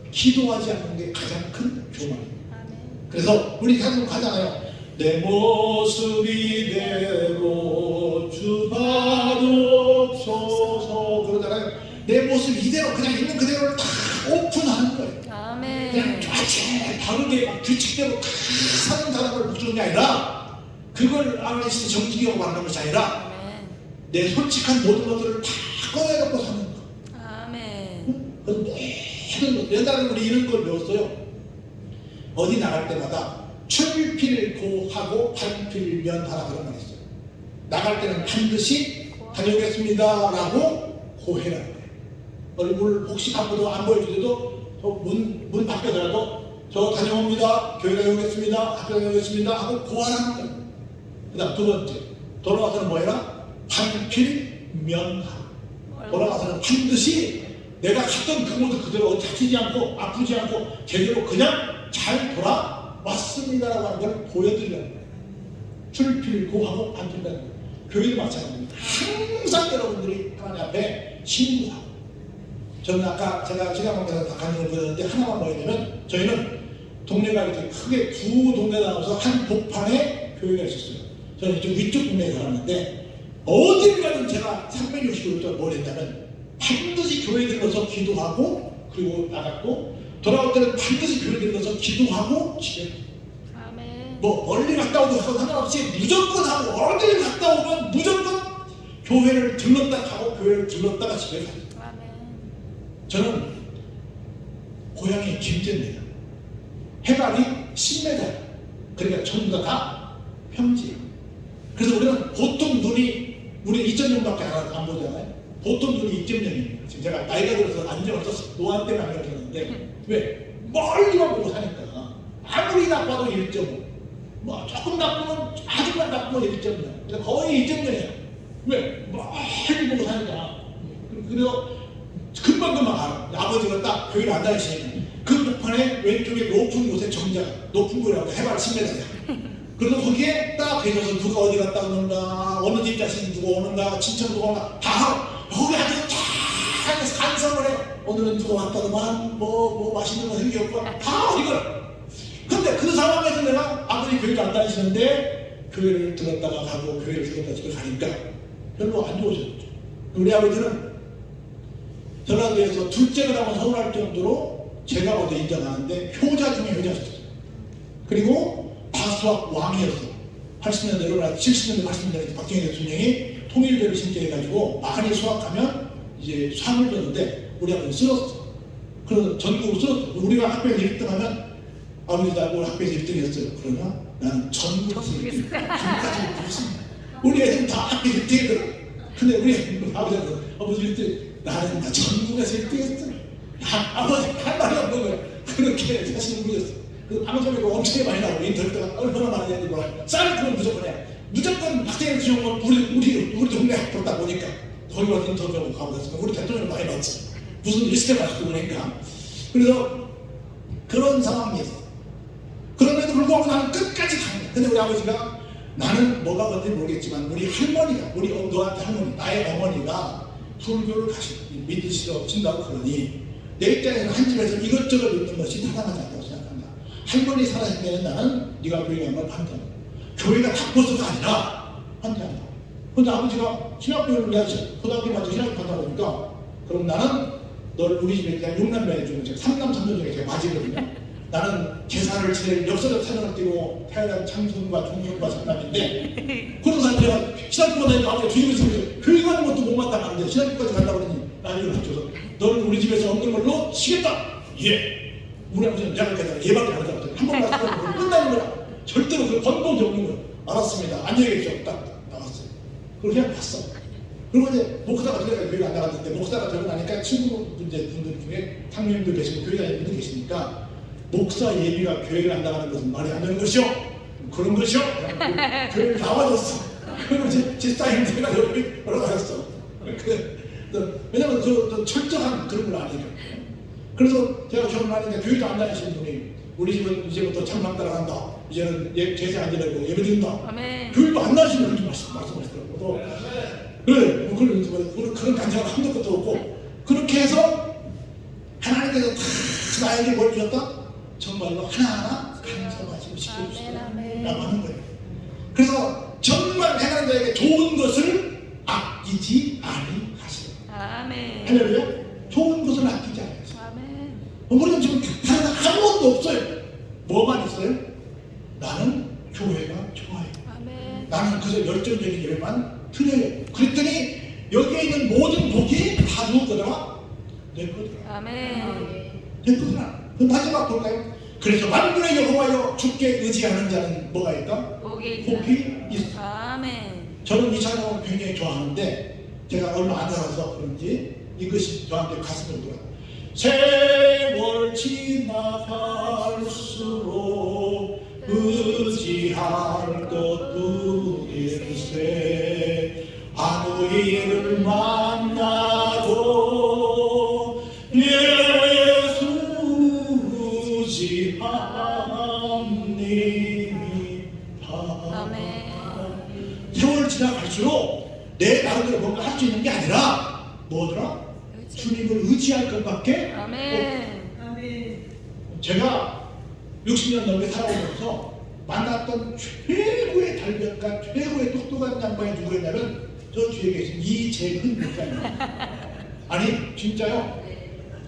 Speaker 1: 기도하지 않는 게 가장 큰 교만입니다.
Speaker 2: 아멘.
Speaker 1: 그래서 우리 가끔 하잖아요. 내 모습 이대로 주 받옵소서 그러잖아요. 내 모습 이대로 그냥 있는 그대로를 다 오픈하는 거예요.
Speaker 2: 아멘.
Speaker 1: 그냥 쫙 바르게 막 규칙대로 다 사는 사람을 붙드는 게 아니라, 그걸 아메리스 정직이라고 말하는 것이 아니라
Speaker 2: 아멘.
Speaker 1: 내 솔직한 모든 것들을 다 꺼내놓고 사는 거.
Speaker 2: 아멘.
Speaker 1: 그 모든 것. 옛날에 우리 이런 걸 배웠어요. 어디 나갈 때마다 출필고하고 반필면하라 그런 말이 있어요. 나갈 때는 반드시 다녀오겠습니다 라고 고해라는 거예요. 얼굴 혹시 아무도 안 보여주더라도 문 밖에서라도 저 다녀옵니다, 교회 다녀오겠습니다, 학교 다녀오겠습니다 하고 고하라는 거예요. 그 다음 두 번째, 돌아와서는 뭐해라? 반필면하라. 돌아가서는 반드시 내가 갔던 그 모습 그대로 다치지 않고 아프지 않고 제대로 그냥 잘 돌아왔습니다라고 하는 걸 보여드리라는 거예요. 출필고하고 반필이라는 거예요. 교회도 마찬가지입니다. 항상 여러분들이 하나님 앞에 신고하고, 저는 아까 제가 지난번에 다 강연을 보였는데 하나만 뭐였냐면, 저희는 동네가 이렇게 크게 두 동네 나눠서 한 복판에 교회가 있었어요. 저는 좀 위쪽 동네에 살았는데 어딜 가든 제가 360도 동안 뭘 했냐면 반드시 교회 들러서 기도하고 그리고 나갔고, 돌아올 때는 반드시 교회 들러서 기도하고 집에
Speaker 2: 아멘.
Speaker 1: 뭐 멀리 갔다 오도 상관없이 무조건 하고, 어딜 갔다 오면 무조건 교회를 들렀다 가고 교회를 들렀다가 집에 가요.
Speaker 2: 아멘.
Speaker 1: 저는 고향이 김제입니다. 해발이 10m. 그러니까 전부 다 평지. 그래서 우리는 보통 눈이 우리 2.0밖에 안 보잖아요. 보통 눈이 2.0입니다. 지금 제가 나이가 들어서 안경을 썼어요. 노안 때문에 안경을 썼는데 왜? 멀리만 보고 사니까 아무리 나빠도 1.5. 뭐 조금 나쁘면 아주만 나쁘면 1.0. 거의 2.0이에요. 왜? 멀리 보고 사니까. 그래서 금방금방 알아. 아버지가 딱 교회를 안 다니시니까 그 북한의 왼쪽에 높은 곳에 정자가 높은 곳이라고 해발 10m야. 그래서 거기에 딱 계셔서 누가 어디 갔다 오는가, 어느 집 자식이 누가 오는가, 친척 누가 오는가 다 하고 여기 앉아서 다 간섭을 해요. 오늘은 누가 왔다더만 뭐 맛있는 거 생겼고 다 이걸. 근데 그 상황에서 내가 아버지 교회를 안 다니시는데 교회를 들었다가 가고 교회를 들었다가 집에 가니까 별로 안 좋으셨죠. 우리 아버지는 전라도에서 둘째를 하면 서운할 정도로 제가 봐도 인정하는데 효자 중에 효자셨어요. 그리고 다수학 왕이었어. 80년대로 70년대 80년대 박정희 대통령이 통일교를 신청해가지고 많이 수학하면 이제 상을 줬는데 우리 아버지 쓸었어. 그래서 전국으로 쓸었어. 우리가 학교에서 1등하면 아버지도 알고 학교에서 1등이었어요. 그러나 나는 전국에서 1등. 지금까지 무슨 우리 애들은 다 학교에서 1등이거든. 근데 우리 아버지는 아버지 1등. 나는 다 전국에서 1등했어. 아버지 할 말이 없는 거야. 그렇게 자신을 모르겠어. 그 방송에도 엄청 많이 나오고 인터뷰가 얼마나 많이 되는지 몰라요. 쌀을 그건 무조건 해. 무조건 박정희 주영은 우리 동네 학교다 보니까 거기 와서 인터뷰하고 가고 그랬으면 우리 대통령 많이 봤지. 무슨 리스트 가지고 그러니까. 그래서 그런 상황이었어. 그럼에도 불구하고 나는 끝까지 간 거야. 근데 우리 아버지가 나는 뭐가 뭔지 모르겠지만 우리 할머니가 우리 너한테 할머니 나의 어머니가 불교를 믿으신다고 그러니 내 입장에서는 한 집에서 이것저것 믿는 것이 타당하지 않다고 생각한다. 할머니 살아있을 때는 나는 네가 교회 가면 반대한다. 교회가 바꿔서가 아니라 반대한다. 근데 아버지가 신학교를 내야지 고등학교 맞아 신학교 간다 보니까 그럼 나는 널 우리 집에 그냥 6남매 중에 제가 3남 3녀 중에 제가 맞이거든요. 나는 제사를 지낼 역사적 사명을 띄고 태어난 장손과 종손과 장남인데 그런 상태가 신학교 다니까 아버지가 주님을 교회 가는 것도 못 마땅한데 신학교까지 간다고 그러니 나를 갖춰서 너는 우리 집에서 없는 걸로 쉬겠다. 예. 우리 아버지는 내가 그랬잖아. 얘밖에 안 하잖아. 한번 가서 끝나는 거야. 절대로 그 건동이 없는 거야. 알았습니다. 안녕히 계십시오. 딱 나왔어요. 그걸 그냥 봤어. 그리고 이제 목사가 전에 교회가 안 나갔는데 목사가 되고 나니까 친구분들 중에 탕명님도 계시고 교회 다니는 분들 계시니까 목사 예비가 교회를 안 나가는 것은 말이 안 되는 것이요. 그런 것이요. 교회를 나와줬어. 그리고 제 사인 내가 여기 올라가셨어. 왜냐면 그 철저한 그런 걸 아니니까. 그래서 제가 결혼하니까 교회도 안 다니시는 분이 우리 집은 이제부터 창랑 따라간다. 이제는 제사 안 지내고 예배드린다. 교회도 안 나시는 분이 말씀하시더라고. 그래, 그런 간증을 한 것도 없고 그렇게 해서 하나님께서 다 나에게 뭘 주셨다? 정말로 하나하나 감사하시고 지켜주시라고 하는 거예요. 그래서 정말 행하는 자에게 좋은 것을 아끼지 아니하시라.
Speaker 2: 아멘.
Speaker 1: 할렐루야. 좋은 것을 아끼지 않으세요.
Speaker 2: 아멘.
Speaker 1: 우리는 지금 다른 아무것도 없어요. 뭐만 있어요? 나는 교회가 좋아요.
Speaker 2: 아멘.
Speaker 1: 나는 그저 열정적인 예배만 드려요. 그랬더니 여기에 있는 모든 복이 다 누구 거더라? 내 거더라.
Speaker 2: 아멘.
Speaker 1: 내 거더라. 그 마지막 볼까요? 그래서 만군의 여호와여 주께 의지하는 자는 뭐가 있다? 복이 있어.
Speaker 2: 아멘.
Speaker 1: 저는 이 찬양을 굉장히 좋아하는데 제가 얼마 안 살아서 그런지 이것이 저한테 가슴을 들어요. 세월 지나갈수록 의지할 것도 일세 아무 일을 만나도 예수 의지합니다. 세월 지나갈수록 내 나름대로 뭔가 할 수 있는 게 아니라 뭐더라? 주님을 의지할 것밖에
Speaker 2: 아멘.
Speaker 1: 제가 60년 넘게 살아오면서 만났던 최고의 달변가, 최고의 똑똑한 양반이 누구였냐면 저 뒤에 계신 이재근 목사입니다. 아니 진짜요.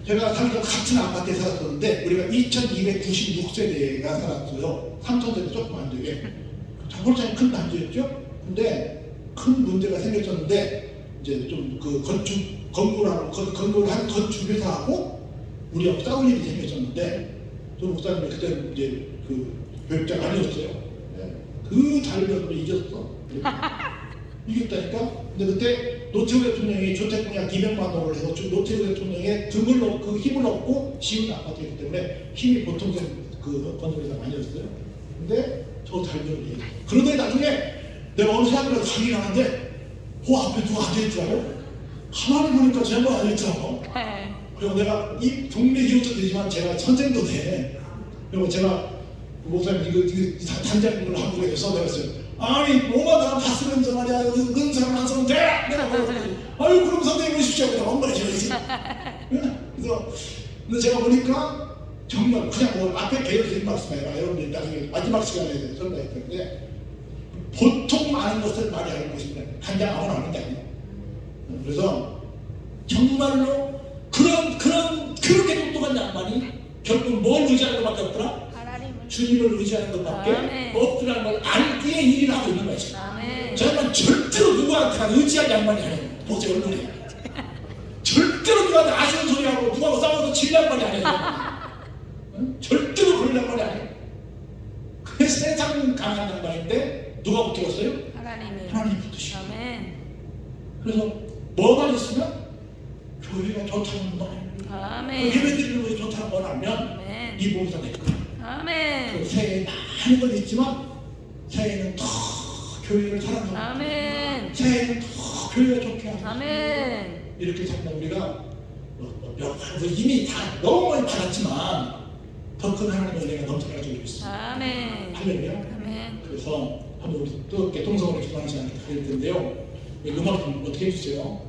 Speaker 1: 제가 살던 같은 아파트에 살았었는데 우리가 2296세대가 살았어요. 3천세대 조금 안 되게. 훨씬 큰 단지였죠. 근데 큰 문제가 생겼었는데 이제 좀 그 건물을 한 건축 회사하고 우리하고 싸울 일이 생겼었는데 저 목사님이 그때 이제 그 교육장 아니었어요. 네. 그 달려서 이겼어. 이겼다니까. 근데 그때 노태우 대통령이 주택공약 200만 원을 해서 노태우 대통령의 등을 그 힘을 얻고 지은 아파트이기 때문에 힘이 보통 그 건설회사가 아니었어요. 근데 저 달려서 이겼어. 그러더니 나중에 내가 어느 사람이라도 강의를 하는데 앞에 누가 앉아있지 않아요? 가만히 보니까 제 양반 앉아있잖아.
Speaker 2: 네.
Speaker 1: 그리고 내가 이 동네 이웃도 되지만 제가 선생도 돼. 그리고 제가 목사님 이거 단장님을 하고 그래서 내가 했어요. 아니 뭐가 나 봤으면서 말이야 은사를 안 쓰면 돼. 내가 아유 그럼 선생님 오십시오. 그냥 엉거리셔야지. 그래서 근데 제가 보니까 정말 그냥 뭐 앞에 배워드린 말씀이에요. 여러분들 나중에 마지막 시간에 설명할 텐데 보통 많은 것을 많이 하는 것입니다. 한장 아무나 하는 게 아니에요. 그래서 정말로 그렇게 똑똑한 양반이 결국 뭘 의지하는 것밖에 없더라?
Speaker 2: 하나님을.
Speaker 1: 주님을 의지하는 것밖에
Speaker 2: 아멘.
Speaker 1: 없더라는 걸 알기에 일을 하고 있는 것이죠.
Speaker 2: 아멘.
Speaker 1: 저 양반 절대로 누구한테나 의지할 양반이 아니에요. 보세요 얼굴에. 절대로 누구한테 아쉬운 소리하고 누구하고 싸워서 질 양반이 아니에요. 응? 절대로 그런 양반이 아니에요. 그 세상 강한 양반인데 누가 붙들었어요?
Speaker 2: 하나님이.
Speaker 1: 하나님 붙드시고.
Speaker 2: 아멘.
Speaker 1: 그래서 뭐만 있으면 교회가 좋다는 거,
Speaker 2: 아멘.
Speaker 1: 예배드리는 것이 좋다는 걸 알면
Speaker 2: 아멘.
Speaker 1: 이 몸이 다 될 거예요.
Speaker 2: 아멘.
Speaker 1: 새해에 많은 건 있지만 새해에는 더 교회를 사랑하고
Speaker 2: 아멘.
Speaker 1: 새해에는 더 교회가 좋게 하고
Speaker 2: 아멘.
Speaker 1: 이렇게 정말 우리가 여러 가지 이미 다 너무 많이 받았지만 더 큰 하나님의 은혜가 넘쳐날 줄 믿습니다.
Speaker 2: 아멘.
Speaker 1: 할렐루야.
Speaker 2: 아멘.
Speaker 1: 그래서 한번 우리 또 이렇게 동성으로 기도하는 시간을 가질 텐데요. 음악 좀 어떻게 해주세요.